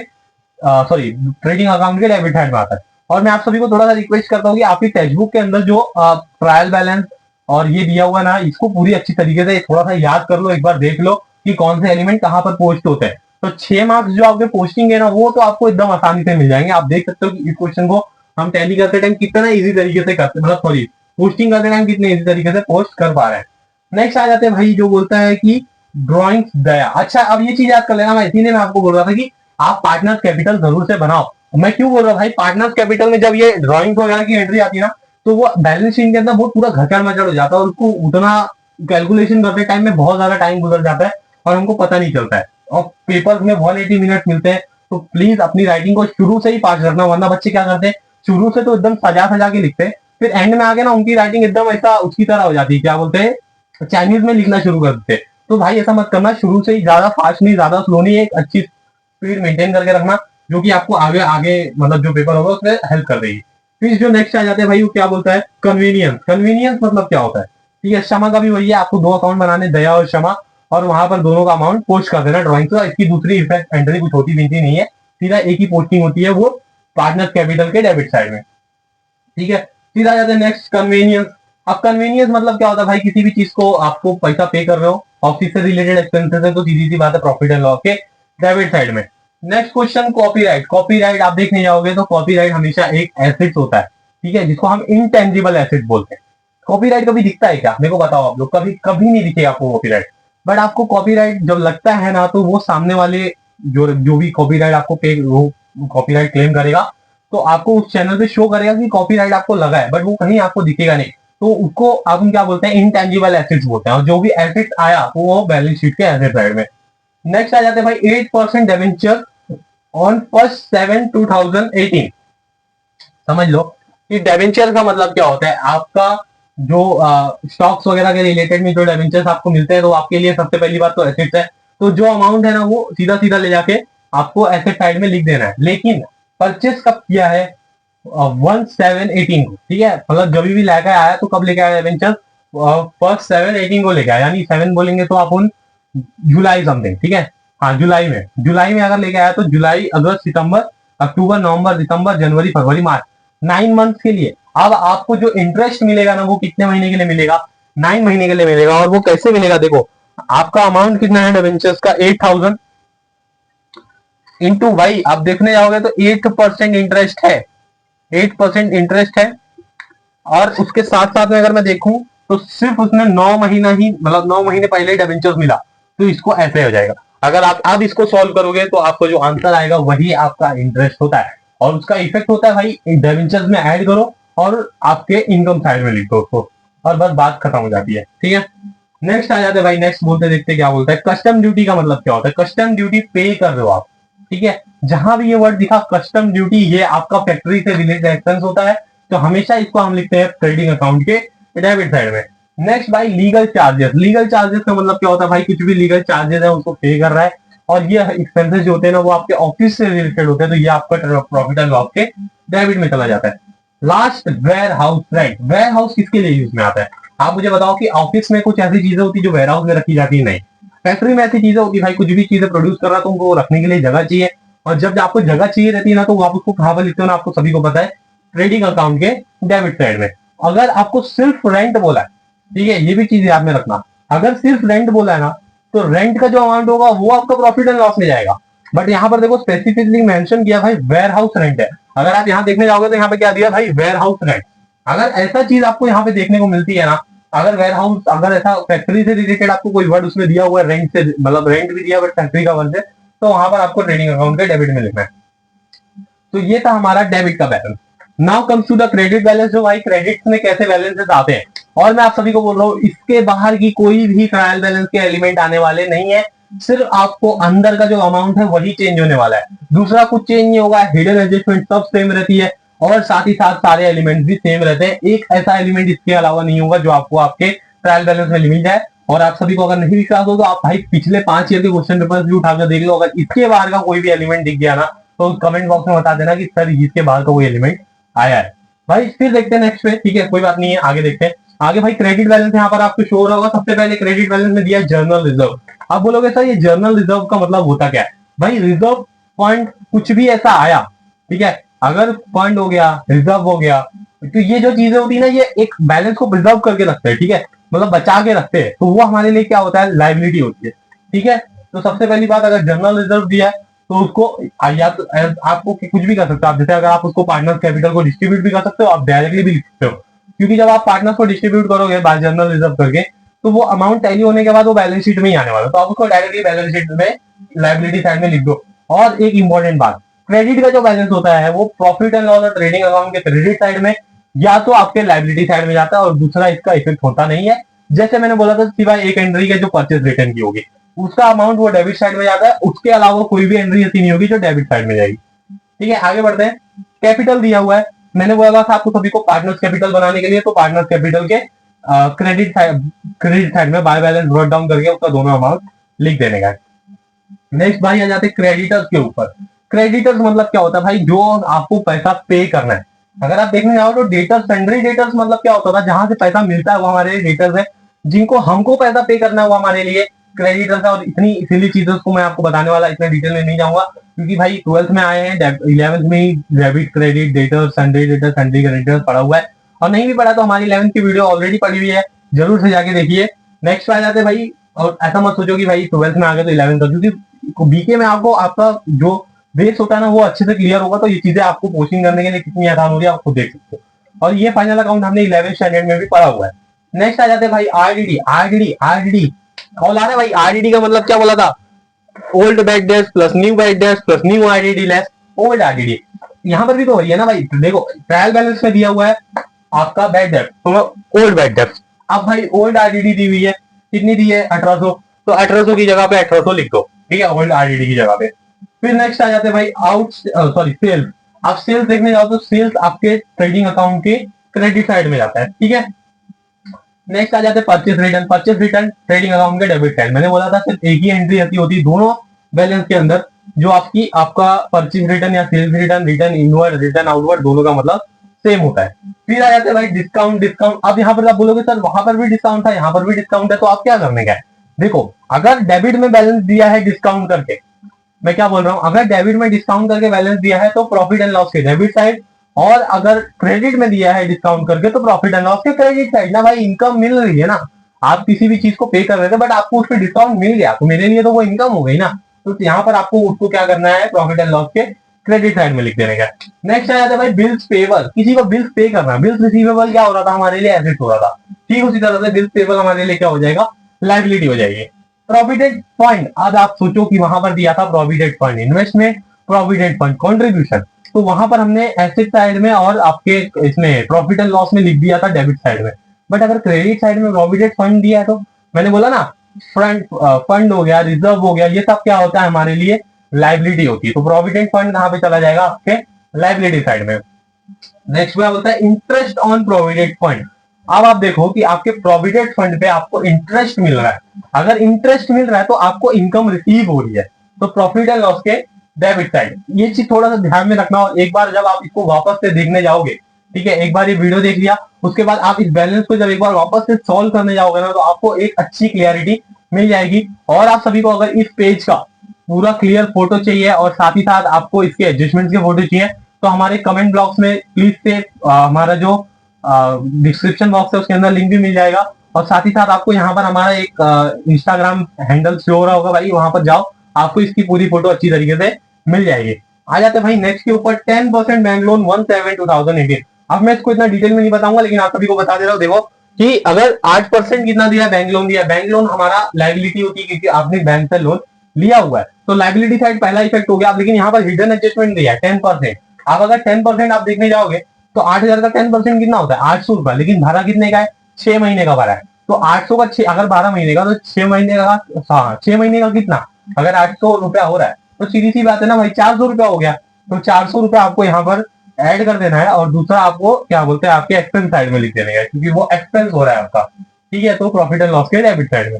सॉरी ट्रेडिंग अकाउंट के डेबिट साइड में आता है। और मैं आप सभी को थोड़ा सा रिक्वेस्ट करता हूँ कि आपकी टेक्स्ट बुक के अंदर जो ट्रायल बैलेंस और ये दिया हुआ ना, इसको पूरी अच्छी तरीके से थोड़ा सा याद कर लो, एक बार देख लो कि कौन से एलिमेंट कहाँ पर पोस्ट होते हैं। तो 6 मार्क्स जो आपके पोस्टिंग है ना, वो तो आपको एकदम आसानी से मिल जाएंगे। आप देख सकते हो कि इस क्वेश्चन को हम टैली करते टाइम कितना इजी तरीके से करते, मतलब सॉरी पोस्टिंग करते टाइम कितने इजी तरीके से पोस्ट कर पा रहे हैं। नेक्स्ट आ जाते हैं भाई जो बोलता है कि ड्रॉइंग्स दया। अच्छा, अब ये चीज याद कर लेना, मैं इसीलिए मैं आपको बोल रहा था कि आप पार्टनर्स कैपिटल जरूर से बनाओ। मैं क्यों बोल रहा हूँ भाई? पार्टनर्स कैपिटल में जब ये ड्रॉइंग वगैरह की एंट्री आती है ना, तो वो बैलेंस शीट के अंदर बहुत पूरा घचड़ मचड़ हो जाता है, और उसको उतना कैलकुलेशन करते टाइम में बहुत ज्यादा टाइम गुजर जाता है और हमको पता नहीं चलता है, और पेपर में 180 मिनट मिलते हैं। तो प्लीज अपनी राइटिंग को शुरू से ही पास रखना, वरना बच्चे क्या करते हैं शुरू से तो एकदम सजा सजा के लिखते हैं, फिर एंड में आके ना उनकी राइटिंग एकदम ऐसा उसकी तरह हो जाती है, क्या बोलते हैं, चाइनीज में लिखना शुरू कर देते हैं। तो भाई ऐसा मत करना, शुरू से ही ज्यादा फास्ट नहीं ज्यादा स्लो नहीं, एक अच्छी स्पीड मेंटेन करके रखना, जो कि आपको आगे आगे मतलब जो पेपर होगा उसमें हेल्प कर देगी। फिर जो नेक्स्ट आ जाते हैं भाई वो क्या बोलता है? कन्वीनियंस। कन्वीनियंस मतलब क्या होता है? ठीक है, क्षमा का भी वही है, आपको 2 अकाउंट बनाने, दया और क्षमा, और वहां पर दोनों का अमाउंट पोस्ट कर देना ड्रॉइंग से। इसकी दूसरी इफेक्ट एंट्री कुछ होती भी नहीं है, सीधा एक ही पोस्टिंग होती है, वो पार्टनर कैपिटल के डेबिट साइड में। ठीक है, फिर आ जाते हैं नेक्स्ट कन्वीनियंस। अब कन्वीनियंस मतलब क्या होता है भाई, किसी भी चीज को आपको पैसा पे कर रहे हो, ऑफिस से रिलेटेड एक्सपेंसेस है, तो सीधी सी बात है प्रॉफिट एंड लॉस के डेबिट साइड में। Next question, copyright. कॉपीराइट आप देखने जाओगे तो कॉपीराइट हमेशा एक एसेट होता है, ठीक है, जिसको हम इनटेंजिबल एसेट बोलते हैं। कॉपीराइट कभी दिखता है क्या, मेरे को बताओ आप लोग, कभी कभी नहीं दिखेगा आपको कॉपीराइट। बट आपको कॉपीराइट जब लगता है ना, तो वो सामने वाले जो जो भी कॉपीराइट आपको पे, वो कॉपीराइट क्लेम करेगा, तो आपको उस चैनल पे शो करेगा कि कॉपीराइट आपको लगा है, बट वो कहीं आपको दिखेगा नहीं। तो उसको आप क्या बोलते हैं, इनटेंजिबल एसेट्स बोलते हैं, और जो भी एसेट्स आया तो वो बैलेंस शीट के एसेट साइड में। नेक्स्ट आ जाते हैं भाई 8% डिवेंचर ऑन 1/7/2018। समझ लो कि डेवेंचर का मतलब क्या होता है, आपका जो स्टॉक्स वगैरह के रिलेटेड में जो डेवेंचर्स आपको मिलते हैं, तो आपके लिए सबसे पहली बात तो एसेट्स है। तो जो अमाउंट है ना, वो सीधा सीधा ले जाके आपको एसेट साइड में लिख देना है। लेकिन परचेस कब किया है, 1/7/18 को, ठीक है, मतलब जब भी लेकर आया तो कब लेके आया डेवेंचर, 1/7/18 को लेके आया, यानी 7 बोलेंगे तो आप उन जुलाई समथिंग, ठीक है, हाँ जुलाई में अगर लेके आया तो जुलाई, अगस्त, सितंबर, अक्टूबर, नवंबर, दिसंबर, जनवरी, फरवरी, मार्च, 9 मंथ के लिए। अब आपको जो इंटरेस्ट मिलेगा ना, वो कितने महीने के लिए मिलेगा, 9 महीने के लिए मिलेगा। और वो कैसे मिलेगा, देखो आपका अमाउंट कितना है डिवेंचर्स का, 8,000 इंटू भाई आप देखने जाओगे तो 8% इंटरेस्ट है, 8% इंटरेस्ट है। और उसके साथ साथ में अगर मैं देखूं तो सिर्फ उसने 9 महीना ही, मतलब 9 महीने पहले ही डिवेंचर्स मिला, तो इसको ऐसे हो जाएगा। अगर आप अब इसको सॉल्व करोगे तो आपको जो आंसर आएगा वही आपका इंटरेस्ट होता है, और उसका इफेक्ट होता है भाई डिवेंचर्स में ऐड करो और आपके इनकम साइड में लिखो उसको, और बस बात खत्म हो जाती है, ठीक है। नेक्स्ट आ जाते हैं भाई, नेक्स्ट बोलते देखते क्या बोलता है। कस्टम ड्यूटी का मतलब क्या होता है, कस्टम ड्यूटी पे कर रहे हो आप, ठीक है। जहां भी ये वर्ड दिखा कस्टम ड्यूटी, ये आपका फैक्ट्री से रिलेटेड एक्सपेंस होता है, तो हमेशा इसको हम लिखते हैं ट्रेडिंग अकाउंट के डेबिट साइड में। नेक्स्ट भाई लीगल चार्जेस। लीगल चार्जेस का मतलब क्या होता है भाई, कुछ भी लीगल चार्जेस है उसको पे कर रहा है, और ये एक्सपेंसेस जो होते हैं ना, वो आपके ऑफिस से रिलेटेड होते हैं, तो ये आपका प्रॉफिट एंड लॉस के डेबिट में चला जाता है। Last, warehouse rent. Warehouse किसके लिए यूज में आता है, आप मुझे बताओ कि ऑफिस में कुछ ऐसी चीजें होती है जो वेयर हाउस में रखी जाती है, नहीं। फैक्ट्री में ऐसी चीजें होती है भाई, कुछ भी चीजें प्रोड्यूस कर रहा है तो उनको रखने के लिए जगह चाहिए, और जब आपको जगह चाहिए रहती है ना, तो आप उसको कहां पर लिखते हो ना, आपको सभी को पता है, ट्रेडिंग अकाउंट के डेबिट साइड में। अगर आपको सिर्फ रेंट बोला है, ठीक है, ये भी चीज याद में रखना, अगर सिर्फ रेंट बोला है ना, तो रेंट का जो अमाउंट होगा वो आपका प्रॉफिट एंड लॉस में जाएगा। बट यहाँ पर देखो स्पेसिफिकली मेंशन किया भाई वेयर हाउस रेंट है। अगर आप यहाँ देखने जाओगे तो यहाँ पे क्या दिया भाई, वेयर हाउस रेंट। अगर ऐसा चीज आपको यहाँ पे देखने को मिलती है ना, अगर वेयर हाउस, अगर ऐसा फैक्ट्री से रिलेटेड आपको कोई वर्ड उसमें दिया हुआ है रेंट से, मतलब रेंट भी दिया बट फैक्ट्री का वर्ड है, तो वहां पर आपको ट्रेडिंग अकाउंट के डेबिट में लिखना है। तो ये था हमारा डेबिट का balance. Now comes to the credit balance, जो भाई क्रेडिट में कैसे बैलेंसेस आते हैं। और मैं आप सभी को बोल रहा हूँ, इसके बाहर की कोई भी ट्रायल बैलेंस के एलिमेंट आने वाले नहीं है, सिर्फ आपको अंदर का जो अमाउंट है वही चेंज होने वाला है, दूसरा कुछ चेंज नहीं होगा। हिडन एडजस्टमेंट सब सेम रहती है, और साथ ही साथ सारे एलिमेंट भी सेम रहते हैं। एक ऐसा एलिमेंट इसके अलावा नहीं होगा जो आपको आपके ट्रायल बैलेंस में लिमिट है। और आप सभी को अगर नहीं विश्वास हो तो आप भाई पिछले 5 ईयर के क्वेश्चन पेपर्स भी उठाकर देख लो, अगर इसके बाहर का कोई भी एलिमेंट दिख गया ना, तो कमेंट बॉक्स में बता देना कि सर इसके बाहर का कोई एलिमेंट आया है। भाई फिर देखते हैं नेक्स्ट पे, ठीक है, कोई बात नहीं है, आगे देखते हैं। आगे भाई क्रेडिट बैलेंस यहाँ पर आपको शो हो रहा होगा। सबसे पहले क्रेडिट बैलेंस में दिया जर्नल रिजर्व। आप बोलोगे सर ये जर्नल रिजर्व का मतलब होता क्या है, भाई रिजर्व फंड कुछ भी ऐसा आया, ठीक है, अगर फंड हो गया, रिजर्व हो गया, तो ये जो चीजें होती है ना, ये एक बैलेंस को प्रिजर्व करके रखते हैं, ठीक है, मतलब बचा के रखते हैं, तो वो हमारे लिए क्या होता है, लाइबिलिटी होती है, ठीक है। तो सबसे पहली बात, अगर जर्नल रिजर्व दिया है तो उसको या तो आपको कुछ भी कर सकते हो आप, जैसे अगर आप उसको पार्टनर कैपिटल को डिस्ट्रीब्यूट भी कर सकते हो, आप डायरेक्टली भी लिख सकते हो, क्योंकि जब आप पार्टनर्स को डिस्ट्रीब्यूट करोगे बाय जर्नल रिजर्व करके, तो वो अमाउंट टैली होने के बाद वो बैलेंस शीट में ही आने वाला, तो आप उसको डायरेक्टली बैलेंस शीट में लाइबिलिटी साइड में लिख दो। और एक इंपॉर्टेंट बात, क्रेडिट का जो बैलेंस होता है वो प्रॉफिट एंड लॉस और ट्रेडिंग अकाउंट के क्रेडिट साइड में या तो आपके लाइबिलिटी साइड में जाता है, और दूसरा इसका इफेक्ट होता नहीं है। जैसे मैंने बोला था, सिवाय एक एंट्री के जो परचेज रिटर्न की होगी, उसका अमाउंट वो डेबिट साइड में जाता है, उसके अलावा कोई भी एंट्री ऐसी नहीं होगी जो डेबिट साइड में जाएगी, ठीक है। आगे बढ़ते हैं। कैपिटल दिया हुआ है, मैंने बोला था आपको सभी को पार्टनर्स कैपिटल बनाने के लिए, तो पार्टनर्स कैपिटल के क्रेडिट साइड में बाय बैलेंस ब्रॉट डाउन करके उसका दोनों अमाउंट लिख देने का। नेक्स्ट भाई आ जाते हैं क्रेडिटर्स के ऊपर। क्रेडिटर्स मतलब क्या होता है भाई, जो आपको पैसा पे करना है। अगर आप देखने जाओ तो डेटर्स, सन्ड्री डेटर्स मतलब क्या होता था, जहां से पैसा मिलता है वो हमारे डेटर्स है, जिनको हमको पैसा पे करना है वो हमारे लिए क्रेडिटर्स है। और इतनी इसीलिए चीजों को मैं आपको बताने वाला इतने डिटेल में नहीं जाऊंगा, क्योंकि भाई 12th में आए हैं, 11th में ही debit credit debtors sundry creditors पड़ा हुआ है, और नहीं भी पढ़ा तो हमारी 11th की वीडियो ऑलरेडी पड़ी हुई है, जरूर से जाके देखिए। नेक्स्ट पे आ जाते हैं भाई, और ऐसा मत सोचो कि भाई 12th में आ गए तो 11th का, क्योंकि बीके में आपको आपका जो बेस होता है ना वो अच्छे से क्लियर होगा, तो ये चीजें आपको कोचिंग करने के लिए कितनी आसान हो रही है आप खुद देख सकते हो। और ये फाइनल अकाउंट हमने 11th स्टैंडर्ड में भी पढ़ा हुआ है। नेक्स्ट आ जाते हैं भाई आरडीडी। आरडीडी कॉल आ रहा है भाई। आरडीडी का मतलब क्या बोला था, old bad debts plus new bad debts plus new RDD less old RDD. यहाँ पर भी तो वही है ना भाई, देखो ट्रायल बैलेंस में दिया हुआ है आपका बैड डेट, तो ओल्ड बैड डेट। अब भाई ओल्ड आरडीडी दी हुई है, कितनी दी है 1800, तो 1800 की जगह पे 1800 लिख दो, ठीक है, ओल्ड आरडीडी की जगह पे। फिर नेक्स्ट आ जाते हैं भाई आउट सॉरी सेल्स। आप सेल्स देखने जाओ तो सेल्स आपके ट्रेडिंग अकाउंट के क्रेडिट साइड में जाता है, ठीक है। नेक्स्ट आ जाते हैं purchase return. Purchase return trading account के डेबिट साइड। मैंने बोला था सिर्फ एक ही एंट्री ऐसी होती है दोनों बैलेंस के अंदर, जो आपका परचेस रिटर्न या sales return, return inward return outward दोनों का मतलब सेम होता है। फिर आ जाते हैं भाई डिस्काउंट। डिस्काउंट अब यहाँ पर आप बोलोगे सर वहां पर भी डिस्काउंट था यहाँ पर भी डिस्काउंट है, तो आप क्या करने का है, देखो अगर डेबिट में बैलेंस दिया है डिस्काउंट करके, मैं क्या बोल रहा हूँ, अगर डेबिट में डिस्काउंट करके बैलेंस दिया है तो प्रॉफिट एंड लॉस के डेबिट साइड, और अगर क्रेडिट में दिया है डिस्काउंट करके तो प्रॉफिट एंड लॉस के क्रेडिट साइड। ना भाई इनकम मिल रही है ना, आप किसी भी चीज को पे कर रहे थे बट आपको उस पर डिस्काउंट मिल गया, तो मेरे लिए तो वो इनकम हो गई ना, तो यहाँ पर आपको उसको क्या करना है, प्रॉफिट एंड लॉस के क्रेडिट साइड में लिख देने का। नेक्स्ट आ जाता है भाई बिल्स पेबल। किसी को बिल्स पे करना, बिल्स रिसीवेबल क्या हो रहा था हमारे लिए, एसेट हो रहा था, ठीक उसी तरह से बिल्स पेबल हमारे लिए क्या हो जाएगा, लायबिलिटी हो जाएगी। प्रोविडेंट फंड, आज आप सोचो कि वहां पर दिया था provident fund investment, provident fund contribution, तो वहां पर हमने एसेट साइड में और आपके इसमें प्रॉफिट एंड लॉस में लिख दिया था डेबिट साइड में। बट अगर क्रेडिट साइड में प्रोविडेंट फंड दिया है तो मैंने बोला ना फ्रंट फंड हो गया, रिजर्व हो गया, ये सब क्या होता है हमारे लिए, लाइबिलिटी होती है। तो प्रोविडेंट फंड कहां पे चला जाएगा, आपके लाइबिलिटी साइड में। नेक्स्ट क्या होता है इंटरेस्ट ऑन प्रोविडेंट फंड। अब आप देखो कि आपके प्रोविडेंट फंड पे आपको इंटरेस्ट मिल रहा है, अगर इंटरेस्ट मिल रहा है तो आपको इनकम रिसीव हो रही है, तो प्रॉफिट एंड लॉस के डेबिट साइड। ये चीज थोड़ा सा ध्यान में रखना, और एक बार जब आप इसको वापस से देखने जाओगे, ठीक है, एक बार ये वीडियो देख लिया उसके बाद आप इस बैलेंस को जब एक बार वापस से सॉल्व करने जाओगे ना, तो आपको एक अच्छी क्लियरिटी मिल जाएगी। और आप सभी को अगर इस पेज का पूरा क्लियर फोटो चाहिए और साथ ही साथ आपको इसके एडजस्टमेंट के फोटो चाहिए, तो हमारे कमेंट बॉक्स में प्लीज से हमारा जो डिस्क्रिप्शन बॉक्स है उसके अंदर लिंक भी मिल जाएगा, और साथ ही साथ आपको यहाँ पर हमारा एक इंस्टाग्राम हैंडल शो हो रहा होगा भाई, वहां पर जाओ, आपको इसकी पूरी फोटो अच्छी तरीके से मिल जाएगी। आ जाते हैं भाई नेक्स्ट के ऊपर 10% बैंक लोन 17/2018। अब मैं इसको इतना डिटेल में नहीं बताऊंगा, लेकिन आप सभी को बता दे रहा हूँ, देखो कि अगर 8% कितना दिया बैंक लोन दिया, बैंक लोन हमारा लाइबिलिटी होती है क्योंकि आपने बैंक से लोन लिया हुआ है, तो लाइबिलिटी साइड पहला इफेक्ट हो गया। लेकिन यहाँ पर हिडन एडजस्टमेंट दिया है 10%। आप अगर 10% आप देखने जाओगे तो 8000 का 10% कितना होता है, 800 रुपया, लेकिन भरा कितने का है, 6 महीने का भरा है। तो 800 का 6 अगर 12 महीने का, तो 6 महीने का, हाँ 6 महीने का कितना, अगर 800 रुपया हो रहा है तो सीधी सी बात है ना भाई 400 रुपया हो गया। तो 400 रुपया आपको यहाँ पर ऐड कर देना है, और दूसरा आपको क्या बोलते हैं आपके एक्सपेंस साइड में लिख देने का, क्योंकि वो एक्सपेंस हो रहा है आपका, ठीक है, तो प्रॉफिट एंड लॉस के डेबिट साइड में।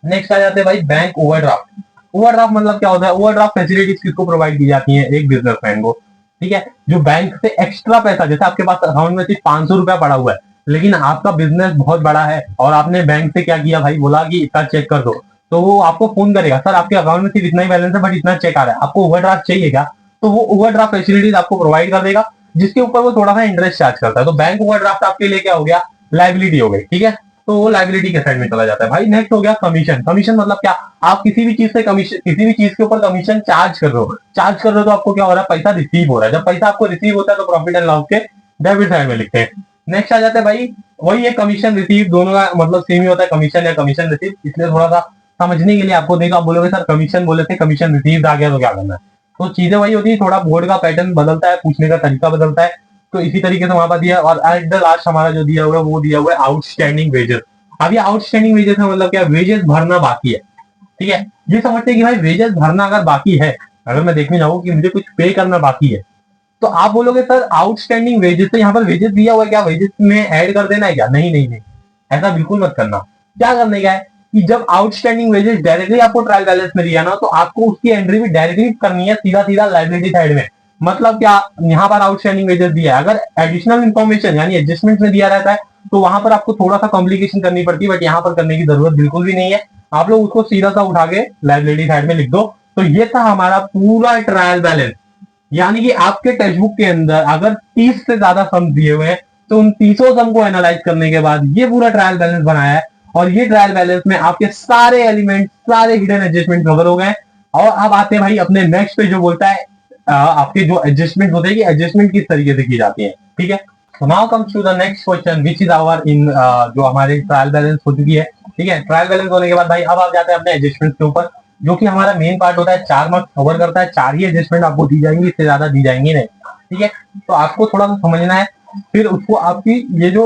नेक्स्ट आ जाते हैं भाई बैंक ओवरड्राफ्ट। ओवरड्राफ्ट मतलब क्या होता है, ओवरड्राफ्ट फैसिलिटीज किसको प्रोवाइड की जाती है, एक बिजनेसमैन को, ठीक है, जो बैंक से एक्स्ट्रा पैसा, जैसे आपके पास अकाउंट में सिर्फ 500 रुपया पड़ा हुआ है, लेकिन आपका बिजनेस बहुत बड़ा है और आपने बैंक से क्या किया भाई, बोला कि इतना चेक कर दो, तो वो आपको फोन करेगा, सर आपके अकाउंट में सिर्फ इतना ही बैलेंस है बट इतना चेक आ रहा है, आपको ओवरड्राफ्ट चाहिए क्या, तो वो ओवरड्राफ्ट फैसिलिटीज आपको प्रोवाइड कर देगा, जिसके ऊपर वो थोड़ा सा इंटरेस्ट चार्ज करता है। तो बैंक ओवरड्राफ्ट आपके लिए क्या हो गया, लाइबिलिटी हो गई, ठीक है, तो वो लाइबिलिटी के साइड में चला जाता है भाई। नेक्स्ट हो गया कमीशन। कमीशन मतलब क्या, आप किसी भी चीज से कमीशन, किसी भी चीज के ऊपर कमीशन चार्ज कर रहे हो, तो आपको क्या हो रहा है, पैसा रिसीव हो रहा है। जब पैसा आपको रिसीव होता है तो प्रॉफिट एंड लॉस के डेबिट साइड में लिखते हैं। नेक्स्ट आ जाता है भाई वही है कमीशन रिसीव, दोनों का मतलब सेम ही होता है, कमीशन या कमीशन रिसीव, इसलिए थोड़ा सा समझने के लिए आपको देखो, आप बोलोगे सर कमीशन बोले थे कमीशन रिसीव आ गया तो क्या करना है, तो चीजें वही होती है, थोड़ा बोर्ड का पैटर्न बदलता है, पूछने का तरीका बदलता है, तो इसी तरीके से वहां पर दिया। और एट द लास्ट हमारा जो दिया हुआ है वो दिया हुआ है आउटस्टैंडिंग वेजेस। अब ये आउटस्टैंडिंग वेजेस का मतलब क्या, वेजेस भरना बाकी है, ठीक है, ये समझते हैं कि भाई वेजेस भरना अगर बाकी है, अगर मैं देखने जाऊँ कि मुझे कुछ पे करना बाकी है, तो आप बोलोगे सर आउटस्टैंडिंग वेजेस, तो यहाँ पर वेजेस दिया हुआ है, क्या वेजेस में ऐड कर देना है क्या, नहीं नहीं नहीं, ऐसा बिल्कुल मत करना। क्या करने का है कि जब आउटस्टैंडिंग वेजेस डायरेक्टली आपको ट्रायल बैलेंस में दिया ना, तो आपको उसकी एंट्री भी डायरेक्टली करनी है सीधा सीधा लाइबिलिटी साइड में। मतलब क्या, यहाँ पर आउटस्टैंडिंग वेजेस दिया है, अगर एडिशनल इन्फॉर्मेशन यानी एडजस्टमेंट में दिया रहता है तो वहां पर आपको थोड़ा सा कॉम्प्लिकेशन करनी पड़ती है, बट यहाँ पर करने की जरूरत बिल्कुल भी नहीं है, आप लोग उसको सीधा सा उठा के लाइबिलिटी साइड में लिख दो। तो ये था हमारा पूरा ट्रायल बैलेंस, यानी कि आपके टेक्स्ट बुक के अंदर अगर 30 से ज्यादा सम दिए हुए हैं तो उन 30 सम को एनालाइज करने के बाद ये पूरा ट्रायल बैलेंस बनाया है, और ये ट्रायल बैलेंस में आपके सारे एलिमेंट, सारे हिडन एडजस्टमेंट कवर हो गए। और अब आते हैं भाई अपने नेक्स्ट पे, जो बोलता है आपके जो एडजस्टमेंट होते हैं कि एडजस्टमेंट किस तरीके से की जाती है, ठीक है। So now comes to the next question which is our in जो हमारे ट्रायल बैलेंस हो चुकी है, ठीक है। ट्रायल बैलेंस होने के बाद भाई अब आप जाते हैं अपने एडजस्टमेंट के ऊपर, जो कि हमारा मेन पार्ट होता है। 4 मार्क्स कवर करता है, 4 ही एडजस्टमेंट आपको दी जाएंगी, इससे ज्यादा दी जाएंगी नहीं, ठीक है। तो आपको थोड़ा सा समझना है, फिर उसको आपकी ये जो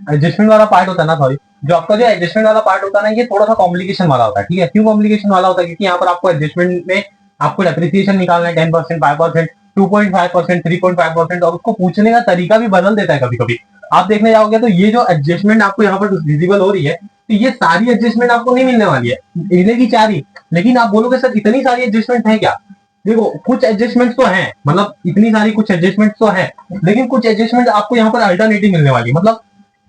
एडजस्टमेंट वाला पार्ट होता है ना, सॉरी, जो आपका जो एडजस्टमेंट वाला पार्ट होता है ना, ये थोड़ा सा कॉम्प्लिकेशन वाला होता है, ठीक है। क्यों कॉम्प्लिकेशन वाला होता है? क्योंकि यहाँ पर आपको एडजस्टमेंट में आपको डेप्रिसिएशन निकालना है 10%, 5%, 2.5%, 3.5%, और उसको पूछने का तरीका भी बदल देता है कभी कभी। आप देखने जाओगे तो ये जो एडजस्टमेंट आपको यहाँ पर विजिबल हो रही है, तो ये सारी एडजस्टमेंट आपको नहीं मिलने वाली है, मिलेगी 4 ही। लेकिन आप बोलोगे सर इतनी सारी एडजस्टमेंट है क्या? देखो कुछ एडजस्टमेंट तो है, मतलब इतनी सारी कुछ एडजस्टमेंट तो है, लेकिन कुछ एडजस्टमेंट आपको यहाँ पर अल्टरनेटिव मिलने वाली है। मतलब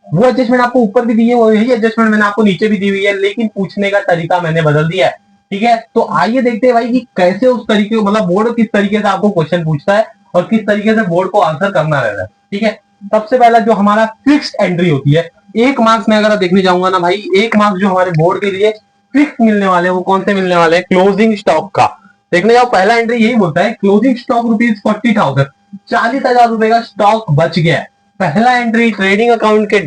वो एडजस्टमेंट आपको ऊपर भी दी है, वो यही एडजस्टमेंट मैंने आपको नीचे भी दी हुई है, लेकिन पूछने का तरीका मैंने बदल दिया है, ठीक है। तो आइए देखते हैं भाई कि कैसे उस तरीके, मतलब बोर्ड किस तरीके से आपको क्वेश्चन पूछता है और किस तरीके से बोर्ड को आंसर करना रहता है, ठीक है। सबसे पहला जो हमारा फिक्स्ड एंट्री होती है, 1 मार्क्स में अगर आप देखने जाऊंगा ना भाई, 1 मार्क्स जो हमारे बोर्ड के लिए फिक्स मिलने वाले हैं, वो कौन से मिलने वाले हैं? क्लोजिंग स्टॉक का। देखने जाओ पहला एंट्री यही बोलता है क्लोजिंग स्टॉक ₹40,000, 40,000 रुपए का स्टॉक बच गया। पहला एंट्री ट्रेडिंग अकाउंट के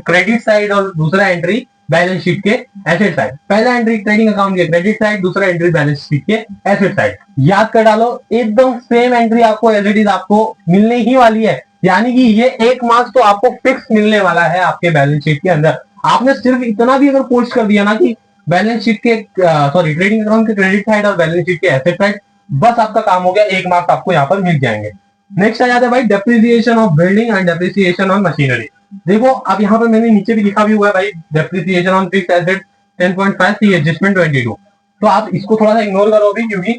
क्रेडिट साइड और दूसरा एंट्री बैलेंस शीट के एसेट साइड। पहला एंट्री ट्रेडिंग अकाउंट के क्रेडिट साइड, दूसरा एंट्री बैलेंस शीट के एसेट साइड। याद कर डालो, एकदम सेम एंट्री आपको एज इट इज आपको मिलने ही वाली है, यानी कि ये 1 मार्क्स तो आपको फिक्स मिलने वाला है आपके बैलेंस शीट के अंदर। आपने सिर्फ इतना भी अगर पोस्ट कर दिया ना कि बैलेंस शीट के सॉरी ट्रेडिंग अकाउंट के क्रेडिट साइड और बैलेंस शीट के एसेट साइड, बस आपका काम हो गया, 1 मार्क्स आपको यहाँ पर मिल जाएंगे। नेक्स्ट आ जाता है भाई depreciation of building and depreciation on machinery. देखो अब यहाँ पर मैंने नीचे भी लिखा भी हुआ है भाई, depreciation on fixed asset 10.5 C adjustment 22। तो आप इसको थोड़ा सा इग्नोर करो अभी, क्योंकि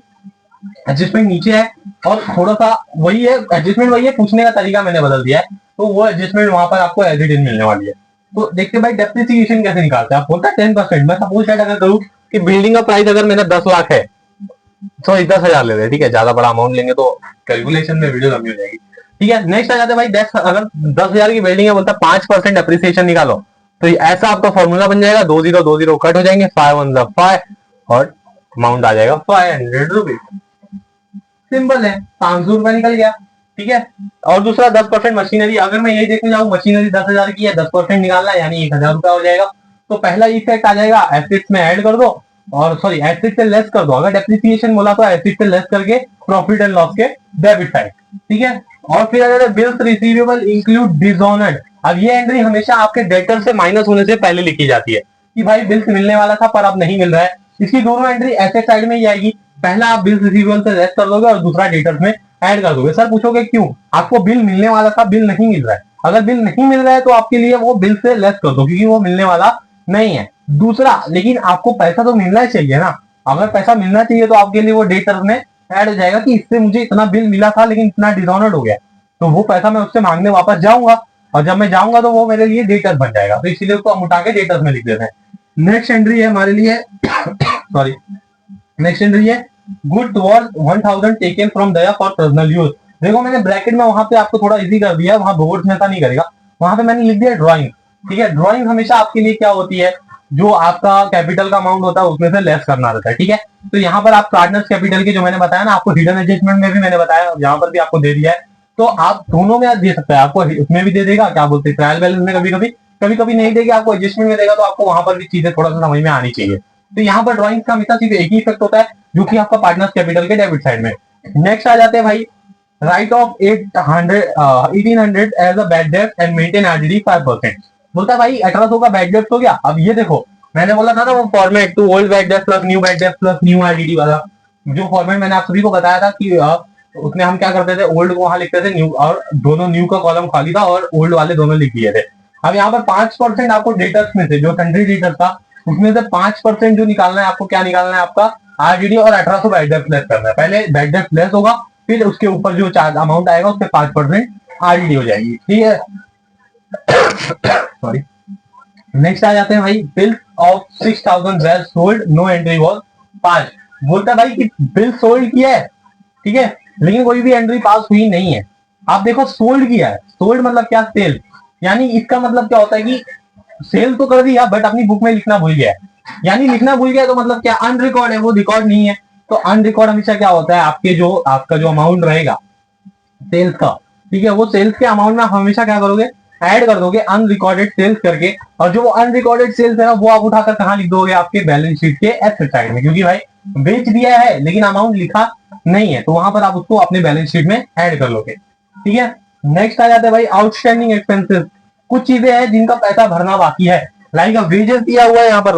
एडजस्टमेंट नीचे है और थोड़ा सा वही है, एडजस्टमेंट वही है, पूछने का तरीका मैंने बदल दिया है, तो वो एडजस्टमेंट वहां पर आपको एज इट इज मिलने वाली है। तो देखते भाई डेप्रिसिएशन कैसे निकालते हैं। आप बोलता है 10%, मैं सपोज दैट अगर करूँ कि बिल्डिंग का प्राइस अगर मेरा 10 लाख है, सॉरी 10,000 ले रहे, ठीक है, ज्यादा बड़ा अमाउंट लेंगे तो कैलकुलेशन में वीडियो लंबी हो जाएगी, ठीक है। नेक्स्ट आ जाते हैं भाई 10, अगर 10,000 की बिल्डिंग है, बोलता है 5% अप्रिसिएशन निकालो, तो ऐसा आपका फॉर्मूला बन जाएगा, 2 0 कट हो जाएंगे, 5 1 5 और अमाउंट आ जाएगा 500 रुपीज। सिंपल है, 500 रुपए निकल गया, ठीक है। और दूसरा 10% मशीनरी, अगर मैं यही देखने जाऊँ मशीनरी 10,000 की है, 10% निकालना है यानी 1,000 रुपया हो जाएगा। तो पहला इफेक्ट आ जाएगा, एसेट्स में ऐड कर दो, और सॉरी एसेट से लेस कर दो। अगर डेप्रिसिएशन बोला तो एसेट से लेस करके प्रॉफिट एंड लॉस के डेबिट साइड, ठीक है। और फिर अगर बिल्स रिसीवेबल इंक्लूड डिसऑनर्ड, अब ये एंट्री हमेशा आपके डेटर से माइनस होने से पहले लिखी जाती है कि भाई बिल्स मिलने वाला था पर अब नहीं मिल रहा है। इसकी दोनों एंट्री एसेट साइड में ही आएगी, पहला आप बिल्स रिसीवेबल से लेस कर दोगे और दूसरा डेटर्स में ऐड कर दोगे। सर पूछोगे क्यों? आपको बिल मिलने वाला था, बिल नहीं मिल रहा है। अगर बिल नहीं मिल रहा है तो आपके लिए वो बिल से लेस कर दो, क्योंकि वो मिलने वाला नहीं है। दूसरा, लेकिन आपको पैसा तो मिलना चाहिए ना, अगर पैसा मिलना चाहिए तो आपके लिए वो डेटर्स में ऐड हो जाएगा कि इससे मुझे इतना बिल मिला था लेकिन इतना डिसऑनर्ड हो गया, तो वो पैसा मैं उससे मांगने वापस जाऊंगा, और जब मैं जाऊंगा तो वो मेरे लिए डेटर्स बन जाएगा, तो इसीलिए उसको हम उठा के डेटर्स में लिख देते हैं। नेक्स्ट एंट्री है हमारे लिए सॉरी नेक्स्ट एंट्री है good worth 1000 taken from Daya for personal use. देखो मैंने ब्रैकेट में वहां पे आपको थोड़ा इजी कर दिया, वहां बोर्ड में ऐसा नहीं करेगा, वहां पे मैंने लिख दिया ड्राइंग, ठीक है। ड्राइंग हमेशा आपके लिए क्या होती है, जो आपका कैपिटल का अमाउंट होता है उसमें से लेस करना रहता है, ठीक है। तो यहाँ पर आप पार्टनर्स कैपिटल के जो मैंने बताया ना आपको, हिडन एडजस्टमेंट में भी मैंने बताया, यहाँ पर भी आपको दे दिया है, तो आप दोनों में दे सकते हैं, आपको उसमें भी दे देगा, क्या बोलते हैं ट्रायल बैलेंस में कभी कभी नहीं देगा, आपको एडजस्टमेंट में देगा, तो आपको वहां पर भी चीजें थोड़ा सा समझ में आनी चाहिए। तो यहाँ पर ड्राइंग का हमेशा सिर्फ एक ही इफेक्ट होता है, जो कि आपका पार्टनर्स कैपिटल के डेबिट साइड में। नेक्स्ट आ जाते हैं भाई write off 1800 as a bad debt and maintain RDD 5%। बोलता है भाई 1800 का बैड डेट हो गया। अब ये देखो मैंने बोला था ना वो format to old bad debt plus new bad debt plus new RDD वाला, जो फॉर्मेट मैंने आप सभी को बताया था कि उसमें हम क्या करते थे, ओल्ड को वहां लिखते थे न्यू, और दोनों न्यू का कॉलम खाली था और ओल्ड वाले दोनों लिख दिए थे। अब यहाँ पर 5% आपको डेटर्स में से, जो कंट्री डेटर था उसमें से 5% जो निकालना है आपको, क्या निकालना है आपका आरडीडी, और 1800 बैड डेट लेस करना है। पहले बैड डेट लेस होगा, फिर उसके ऊपर जो चार्ज अमाउंट आएगा उसके 5% आरडीडी हो जाएगी, ठीक है। सॉरी नेक्स्ट आ जाते हैं भाई bill of 6000 well sold no entry was 5। बोलता है भाई कि बिल सोल्ड किया है, ठीक है, लेकिन कोई भी एंट्री पास हुई नहीं है। आप देखो सोल्ड किया है, सोल्ड मतलब क्या, सेल, यानी इसका मतलब क्या होता है कि सेल तो कर दिया बट अपनी बुक में लिखना भूल गया, यानी लिखना भूल गया तो मतलब क्या, अनरिकॉर्ड है, वो रिकॉर्ड नहीं है। तो अनरिकॉर्ड हमेशा क्या होता है, आपका जो अमाउंट रहेगा सेल्स का, ठीक है, वो सेल्स के अमाउंट में हमेशा क्या करोगे, ऐड कर दोगे अनरिकॉर्डेड सेल्स करके। और जो वो अनरिकॉर्डेड सेल्स है ना, वो आप उठाकर कहाँ लिख दोगे, आपके बैलेंस शीट के एसेट साइड में, क्योंकि भाई बेच दिया है लेकिन अमाउंट लिखा नहीं है, तो वहां पर आप उसको अपने बैलेंस शीट में ऐड कर लोगे, ठीक है। नेक्स्ट आ जाता है भाई आउटस्टैंडिंग एक्सपेंसेस। कुछ चीजें हैं जिनका पैसा भरना बाकी है, लाइक वेजेस दिया हुआ है यहाँ पर,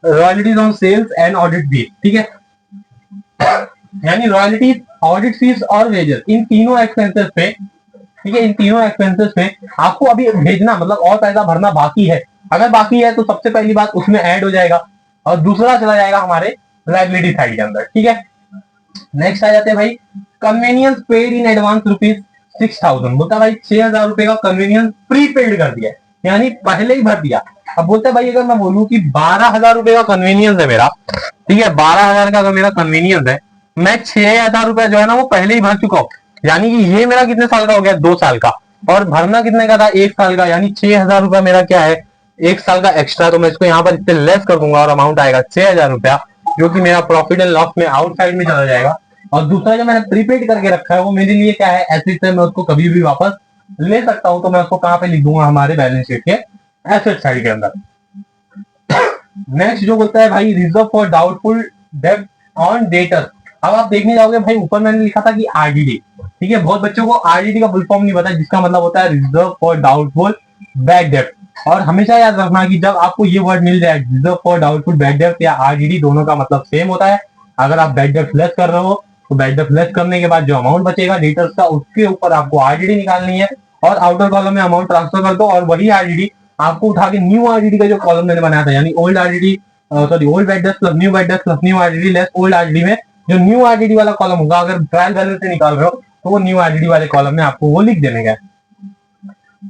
royalties on sales and audit fees, ठीक है, यानी रॉयल्टीज, ऑडिट फीस और वेजेस, इन तीनों एक्सपेंसेस पे, ठीक है, इन तीनों एक्सपेंसेस पे आपको अभी भेजना मतलब और पैसा भरना बाकी है। अगर बाकी है तो सबसे पहली बात उसमें ऐड हो जाएगा, और दूसरा चला जाएगा हमारे लाइबिलिटी साइड के अंदर, ठीक है। नेक्स्ट आ जाते हैं भाई कन्वीनियंस पेड इन एडवांस ₹6,000। बोलता है भाई 6,000 रुपए का कन्वीनियंस प्री पेड कर दिया, यानी पहले ही भर दिया। अब बोलता है भाई अगर मैं बोलूं कि 12,000 रुपए का कन्वीनियंस है मेरा, ठीक है, 12,000 का अगर मेरा कन्वीनियंस है, मैं 6,000 रुपया जो है ना वो पहले ही भर चुका हूँ, यानी कि ये मेरा कितने साल का हो गया, 2 साल का, और भरना कितने का था, 1 साल का, यानी 6,000 रुपया मेरा क्या है, 1 साल का एक्स्ट्रा। तो मैं इसको यहाँ पर इससे लेस कर दूंगा और अमाउंट आएगा 6,000 रुपया, जो कि मेरा प्रॉफिट एंड लॉस में आउटसाइड में चला जाएगा। और दूसरा जो मैंने प्रीपेड करके रखा है वो मेरे लिए क्या है, एसेट है, मैं उसको कभी भी वापस ले सकता हूं, तो मैं उसको कहां पे लिख दूंगा, हमारे बैलेंस शीट के एसेट साइड के अंदर। नेक्स्ट जो बोलता है भाई रिजर्व फॉर डाउटफुल डेब्ट ऑन डेटर। अब आप देखने जाओगे भाई, ऊपर मैंने लिखा था कि आरडीडी, ठीक है, बहुत बच्चों को आरडीडी का फुल फॉर्म नहीं पता, जिसका मतलब होता है रिजर्व फॉर डाउटफुल बैड डेब्ट। और हमेशा याद रखना कि जब आपको ये वर्ड मिल जाए, रिजर्व फॉर डाउटफुल बैड डेब्ट या आरडीडी, दोनों का मतलब सेम होता है। अगर आप बैड डेब्ट लेस कर रहे हो तो बैड डेब्ट लेस करने के बाद जो अमाउंट बचेगा डेटर्स का, उसके ऊपर आपको आरडीडी निकालनी है, और आउटर कॉलम में अमाउंट ट्रांसफर कर दो, और वही आरडीडी आपको उठा के न्यू आरडीडी का जो कॉलम मैंने बनाया था, यानी old RDD, sorry old bad डेब्ट plus new RDD less old RDD में जो न्यू आरडीडी वाला कॉलम होगा, अगर ट्रायल बैलेंस से निकाल रहे हो तो वो न्यू आरडीडी वाले कॉलम में आपको वो लिख देने का।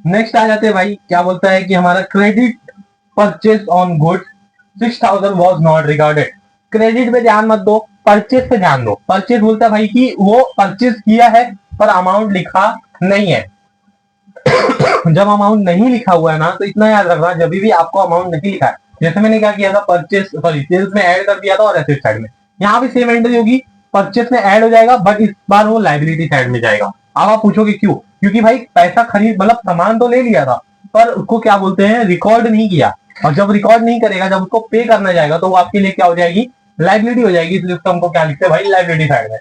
नेक्स्ट आ जाते हैं भाई, क्या बोलता है कि हमारा credit purchase on goods 6,000 was not recorded. Credit पे ध्यान मत दो, परचेज पे ध्यान दो। परचेज बोलता है भाई कि वो परचेज किया है पर अमाउंट लिखा नहीं है। जब अमाउंट नहीं लिखा हुआ है ना, तो इतना याद रखना, जब भी आपको अमाउंट नहीं लिखा है, जैसे मैंने क्या किया था, परचेज सॉरी सेल्स में ऐड कर दिया था और एसेट साइड में, यहाँ भी सेम एंट्री होगी, परचेज में ऐड हो जाएगा बट इस बार वो लाइबिलिटी साइड में जाएगा। अब आप पूछोगे क्यों, क्योंकि भाई पैसा खरीद मतलब सामान तो ले लिया था पर उसको क्या बोलते हैं, रिकॉर्ड नहीं किया, और जब रिकॉर्ड नहीं करेगा, जब उसको पे करना जाएगा तो वो आपके लिए क्या हो जाएगी, लाइबिलिटी हो जाएगी, इसलिए उसको हमको क्या लिखते हैं भाई, लाइबिलिटी साइड में।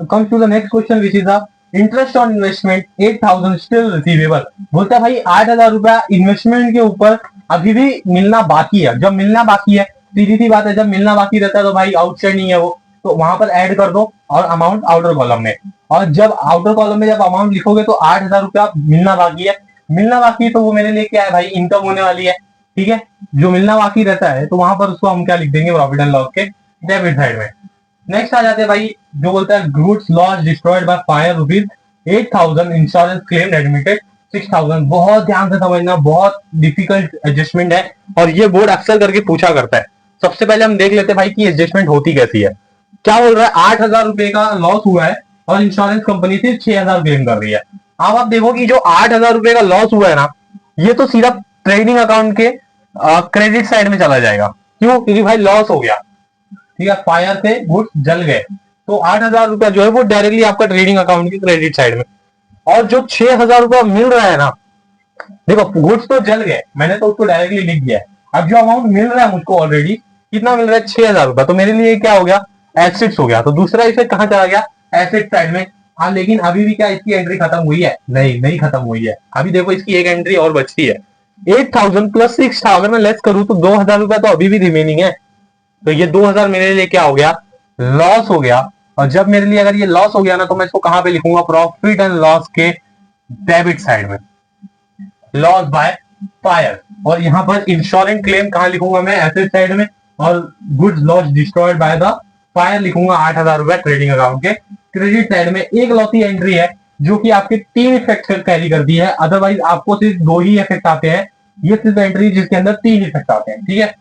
Comes to the next question which is interest on investment 8,000 still receivable. बोलता है भाई 8,000 रुपया इन्वेस्टमेंट के ऊपर अभी भी मिलना बाकी है। जब मिलना बाकी है, सीधी सी बात है, जब मिलना बाकी रहता है तो भाई आउटस्टैंडिंग है वो, तो वहां पर ऐड कर दो और अमाउंट आउटर कॉलम में। और जब आउटर कॉलम में जब अमाउंट लिखोगे तो 8,000 रुपया मिलना बाकी है, मिलना बाकी है, तो वो मेरे लिए क्या है भाई, इनकम होने वाली है, ठीक है। जो मिलना बाकी रहता है तो वहां पर उसको हम क्या लिख देंगे, प्रॉफिट एंड लॉस के डेबिट साइड में। नेक्स्ट आ जाते हैं भाई, जो बोलता है goods loss destroyed by fire ₹8,000, insurance claim admitted 6,000। बहुत ध्यान से समझना, बहुत डिफिकल्ट एडजस्टमेंट है और ये बोर्ड अक्सर करके पूछा करता है। सबसे पहले हम देख लेते हैं भाई कि एडजस्टमेंट होती कैसी है। क्या बोल रहा है, 8,000 रुपए का लॉस हुआ है और इंश्योरेंस कंपनी से 6,000 क्लेम कर रही है। अब आप देखो कि जो 8,000 रुपए का लॉस हुआ है ना, ये तो सीधा ट्रेडिंग अकाउंट के क्रेडिट साइड में चला जाएगा। क्यों, क्योंकि भाई लॉस हो गया, ठीक है, फायर से गुड्स जल गए, तो 8,000 रुपया जो है वो डायरेक्टली आपका ट्रेडिंग अकाउंट की क्रेडिट साइड में। और जो 6,000 रुपया मिल रहा है ना, देखो गुड्स तो जल गए, मैंने तो उसको डायरेक्टली लिख दिया है। अब जो अमाउंट मिल रहा है मुझको ऑलरेडी, कितना मिल रहा है, 6,000 रुपया, तो मेरे लिए क्या हो गया, एसेट्स हो गया। तो दूसरा इफेक्ट कहां चला गया, एसेट साइड में। हाँ, लेकिन अभी भी क्या इसकी एंट्री खत्म हुई है, नहीं खत्म हुई है, अभी देखो इसकी एक एंट्री और बचती है। 8,000 प्लस 6 था, अगर मैं लेस करूं तो 2,000 रुपया तो अभी भी रिमेनिंग है, तो ये 2,000 मेरे लिए क्या हो गया, लॉस हो गया। और जब मेरे लिए अगर ये लॉस हो गया ना, तो मैं इसको कहां पे लिखूंगा, प्रॉफिट एंड लॉस के डेबिट साइड में, लॉस बाय फायर। और यहाँ पर इंश्योरेंस क्लेम कहां लिखूंगा मैं, एसेट साइड में, और goods loss destroyed by the fire लिखूंगा 8,000 रुपया ट्रेडिंग अकाउंट के क्रेडिट साइड में। एक लौती एंट्री है जो कि आपके 3 इफेक्ट कैरी करती है, अदरवाइज आपको सिर्फ 2 ही इफेक्ट आते हैं, ये सिर्फ एंट्री जिसके अंदर 3 इफेक्ट आते हैं, ठीक है।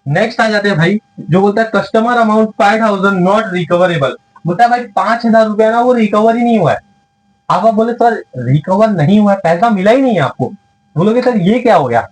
नेक्स्ट आ जाते हैं भाई, जो बोलता है कस्टमर अमाउंट 5,000 नॉट रिकवरेबल। बोलता है भाई 5,000 रुपया ना वो रिकवर ही नहीं हुआ है, आप बोले सर रिकवर नहीं हुआ, पैसा मिला ही नहीं है आपको, बोलोगे सर ये क्या हो गया।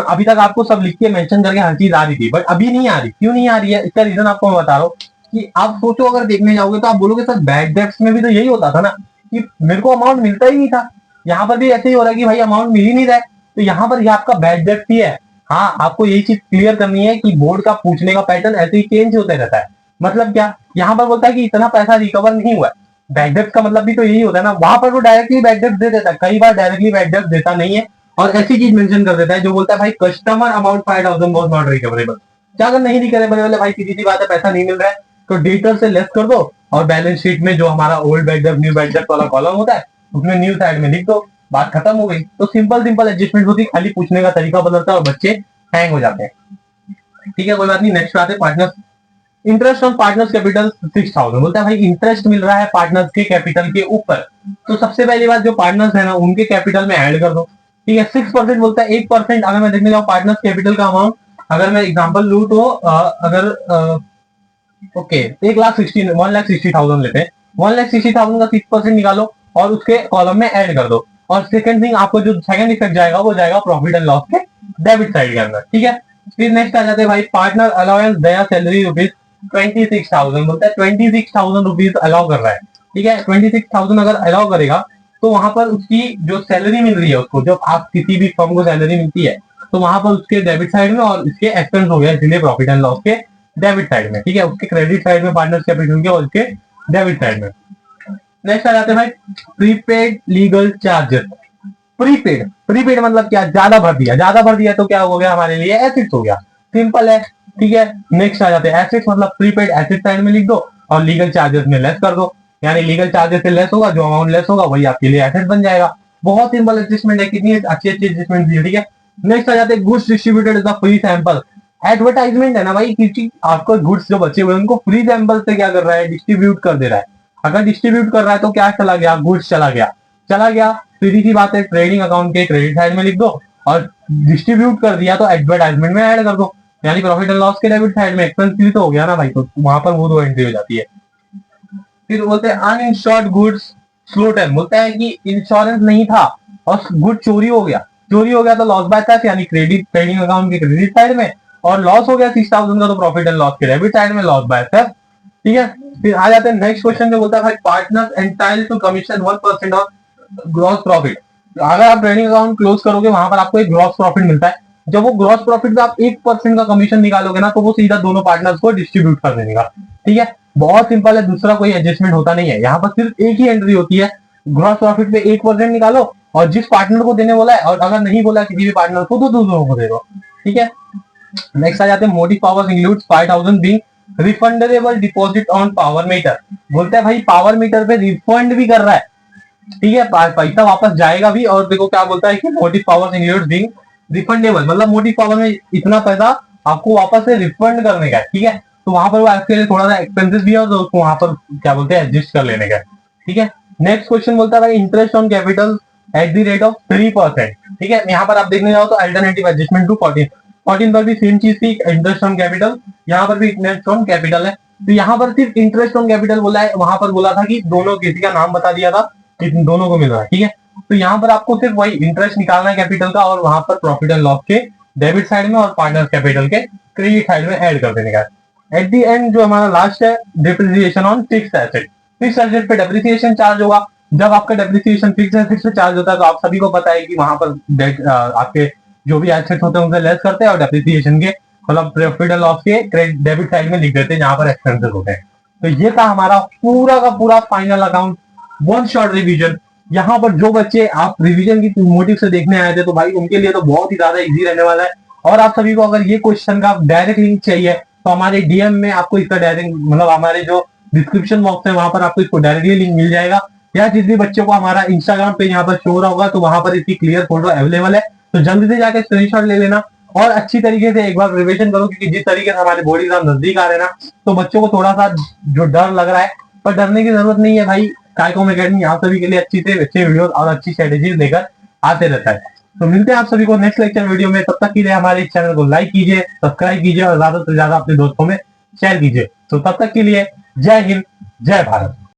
अभी तक आपको सब लिख के मेंशन करके हर चीज आ रही थी, बट अभी नहीं आ रही, क्यों नहीं आ रही है, इसका रीजन आपको मैं बता रहा हूँ कि आप सोचो अगर देखने जाओगे तो आप बोलोगे सर बैड डेब्ट्स में भी तो यही होता था ना कि मेरे को अमाउंट मिलता ही नहीं था, यहाँ पर भी ऐसे ही हो रहा है कि भाई अमाउंट मिल ही नहीं रहा है, तो यहाँ पर ये आपका बैड डेब्ट ही है। हाँ, आपको यही चीज क्लियर करनी है कि बोर्ड का पूछने का पैटर्न ऐसे ही चेंज होते रहता है। मतलब क्या, यहाँ पर बोलता है कि इतना पैसा रिकवर नहीं हुआ है, बैड डेब्ट का मतलब भी तो यही होता है ना, वहां पर वो डायरेक्टली बैड डेब्ट दे देता है, कई बार डायरेक्टली बैड डेब्ट देता नहीं है और ऐसी चीज मेंशन कर देता है जो बोलता है भाई customer amount 5000 was not recoverable. क्या अगर नहीं रिकवरेबल है भाई, सीधी सी बात है, पैसा नहीं मिल रहा है तो डेटर से लेस कर दो और बैलेंस शीट में जो हमारा ओल्ड बैड डेब्ट न्यू बैड डेब्ट वाला कॉलम होता है उसमें न्यू साइड में लिख दो, बात खत्म हो गई। तो सिंपल सिंपल एडजस्टमेंट होती है, खाली पूछने का तरीका बदलता है और बच्चे हैंग हो जाते हैं। ठीक है, कोई बात नहीं, नेक्स्ट आते हैं partners. Interest on partners capital 6000, बोलता है भाई इंटरेस्ट मिल रहा है पार्टनर्स के कैपिटल के ऊपर, तो सबसे पहली बात जो पार्टनर्स है ना उनके कैपिटल में ऐड कर दो। ठीक है, 6% बोलता है, 1% अगर मैं देखने जाऊँ पार्टनर्स कैपिटल का अमाउंट, अगर मैं एग्जांपल लूँ तो अगर ओके 1,60,000 लेते हैं, 1,60,000 का 6% निकालो और उसके कॉलम में ऐड कर दो। और सेकंड थिंग आपको जो सेकंड इफेक्ट जाएगा वो जाएगा प्रॉफिट एंड लॉस के डेबिट साइड के अंदर। ठीक है, फिर नेक्स्ट आ जाते हैं भाई पार्टनर अलाउंस दया सैलरी रुपीज 26,000, बोलता है 26,000 रुपीज अलाउ कर रहा है। ठीक है, 26,000 अगर अलाउ करेगा तो वहां पर उसकी जो सैलरी मिल रही है उसको, जब आप किसी भी फर्म को सैलरी मिलती है तो वहां पर उसके डेबिट साइड में और इसके एक्सपेंस हो गया इसलिए प्रॉफिट एंड लॉस के डेबिट साइड में। ठीक है, उसके क्रेडिट साइड में पार्टनर्स कैपिटल के और उसके डेबिट साइड में। नेक्स्ट आ जाते हैं भाई prepaid legal charges. Prepaid, prepaid मतलब क्या, ज्यादा भर दिया, ज्यादा भर दिया तो क्या हो गया हमारे लिए एसेट्स हो गया, सिंपल है। ठीक है, नेक्स्ट आ जाते हैं एसेट्स, मतलब प्रीपेड एसेट साइड में लिख दो और लीगल चार्जेस में लेस कर दो, यानी लीगल चार्जेस से लेस होगा, जो अमाउंट लेस होगा वही आपके लिए एसेट बन जाएगा। बहुत सिंपल एडजस्टमेंट है, कितनी अच्छी अच्छी एडजस्टमेंट दी है। ठीक है, नेक्स्ट आ जाते हैं goods distributed is the free sample. Advertisement है ना भाई, किसी आपको गुड्स जो बचे हुए उनको फ्री सैंपल से क्या कर रहा है, डिस्ट्रीब्यूट कर दे रहा है। अगर डिस्ट्रीब्यूट कर रहा है तो क्या चला गया, गुड्स चला गया, चला गया, सीधी सी बात है ट्रेडिंग अकाउंट के क्रेडिट साइड में लिख दो और डिस्ट्रीब्यूट कर दिया तो एडवर्टाइजमेंट में ऐड कर दो, यानी प्रॉफिट एंड लॉस के डेबिट साइड में एक्सपेंस भी तो हो गया ना भाई, तो वहां पर वो दो एंट्री हो जाती है। फिर बोलते हैं अनइंश्योर्ड गुड्स स्लो टर्म, बोलता है कि इंश्योरेंस नहीं था और गुड चोरी हो गया, चोरी हो गया तो लॉस बाय था, यानी क्रेडिट ट्रेडिंग अकाउंट के क्रेडिट साइड में, और लॉस हो गया 6,000 का तो प्रॉफिट एंड लॉस के डेबिट साइड में, लॉस बाय था। ठीक है, फिर आ जाते हैं नेक्स्ट क्वेश्चन जो बोलता है भाई partners entitled to commission 1% on gross profit. अगर आप ट्रेडिंग अकाउंट क्लोज करोगे वहां पर आपको एक ग्रॉस प्रॉफिट मिलता है, जब वो ग्रॉस प्रॉफिट पे आप 1% का कमीशन निकालोगे ना तो वो सीधा दोनों पार्टनर्स को डिस्ट्रीब्यूट कर देने का। ठीक है, बहुत सिंपल है, दूसरा कोई एडजस्टमेंट होता नहीं है, यहाँ पर सिर्फ एक ही एंट्री होती है, ग्रॉस प्रॉफिट पे 1% निकालो और जिस पार्टनर को देने बोला है, और अगर नहीं बोला किसी भी पार्टनर को तो दोनों को दे दो। ठीक है, नेक्स्ट आ जाते हैं motive powers includes 5,000 being refundable deposit on power meter. बोलते हैं भाई पावर मीटर पे रिफंड भी कर रहा है, ठीक है, पैसा वापस जाएगा भी। और देखो क्या बोलता है कि motive power includes being refundable, मतलब मोटिव पावर में इतना पैसा आपको वापस से रिफंड करने का है। ठीक है, तो वहां पर वो आपके लिए थोड़ा सा एक्सपेंसिव भी है तो उसको वहां पर क्या बोलते हैं एडजस्ट कर लेने का। ठीक है, नेक्स्ट क्वेश्चन बोलता है interest on capital at the rate of 3%। ठीक है, यहाँ पर आप देखने जाओ तो अल्टरनेटिव एडजस्टमेंट टू 14 पर भी सेम चीज थी, इंटरेस्ट ऑन कैपिटल, यहाँ पर भी इंटरेस्ट ऑन कैपिटल है, तो यहाँ पर सिर्फ इंटरेस्ट ऑन कैपिटल बोला है, वहां पर बोला था कि दोनों किसी का नाम बता दिया था कि दोनों को मिल रहा है। ठीक है, तो यहाँ पर आपको सिर्फ वही इंटरेस्ट निकालना है कैपिटल का और वहां पर प्रॉफिट एंड लॉस के डेबिट साइड में और पार्टनर कैपिटल के क्रेडिट साइड में ऐड कर देने का। एट दी एंड जो हमारा लास्ट है depreciation on fixed asset, fixed asset पे डेप्रिसिएशन चार्ज होगा। जब आपका डेप्रिसिएशन फिक्स्ड एसेट से चार्ज होता है तो आप सभी को पता है कि वहां पर आपके जो भी एसेट होते हैं उनसे लेस करते हैं और डेप्रिसिएशन के मतलब प्रॉफिट एंड लॉस के डेबिट साइड में लिख देते हैं जहां पर एक्सपेंसेस होते हैं। तो ये था हमारा पूरा का पूरा final account, one shot revision. यहाँ पर जो बच्चे आप रिवीजन की मोटिव से देखने आए थे तो भाई उनके लिए तो बहुत ही ज्यादा इजी रहने वाला है। और आप सभी को अगर ये क्वेश्चन का डायरेक्ट लिंक चाहिए तो हमारे डीएम में आपको इसका डायरेक्ट मतलब हमारे जो डिस्क्रिप्शन बॉक्स है वहां पर आपको इसको डायरेक्टली लिंक मिल जाएगा, या जिस भी बच्चों को हमारा इंस्टाग्राम पे यहाँ पर शो रहा होगा तो वहां पर इसकी क्लियर फोटो अवेलेबल है, तो जल्दी से जाकर स्क्रीनशॉट ले लेना और अच्छी तरीके से एक बार रिविजन करो, क्योंकि जिस तरीके से हमारे बोर्ड एग्जाम नजदीक आ रहे हैं ना तो बच्चों को थोड़ा सा जो डर लग रहा है, पर डरने की जरूरत नहीं है भाई, कायकॉम एकेडमी आप सभी के लिए अच्छी से अच्छे वीडियो और अच्छी स्ट्रेटेजी लेकर आते रहता है। तो मिलते हैं आप सभी को नेक्स्ट लेक्चर वीडियो में, तब तक के लिए हमारे चैनल को लाइक कीजिए, सब्सक्राइब कीजिए और ज्यादा से ज्यादा अपने दोस्तों में शेयर कीजिए। तो तब तक के लिए जय हिंद, जय भारत।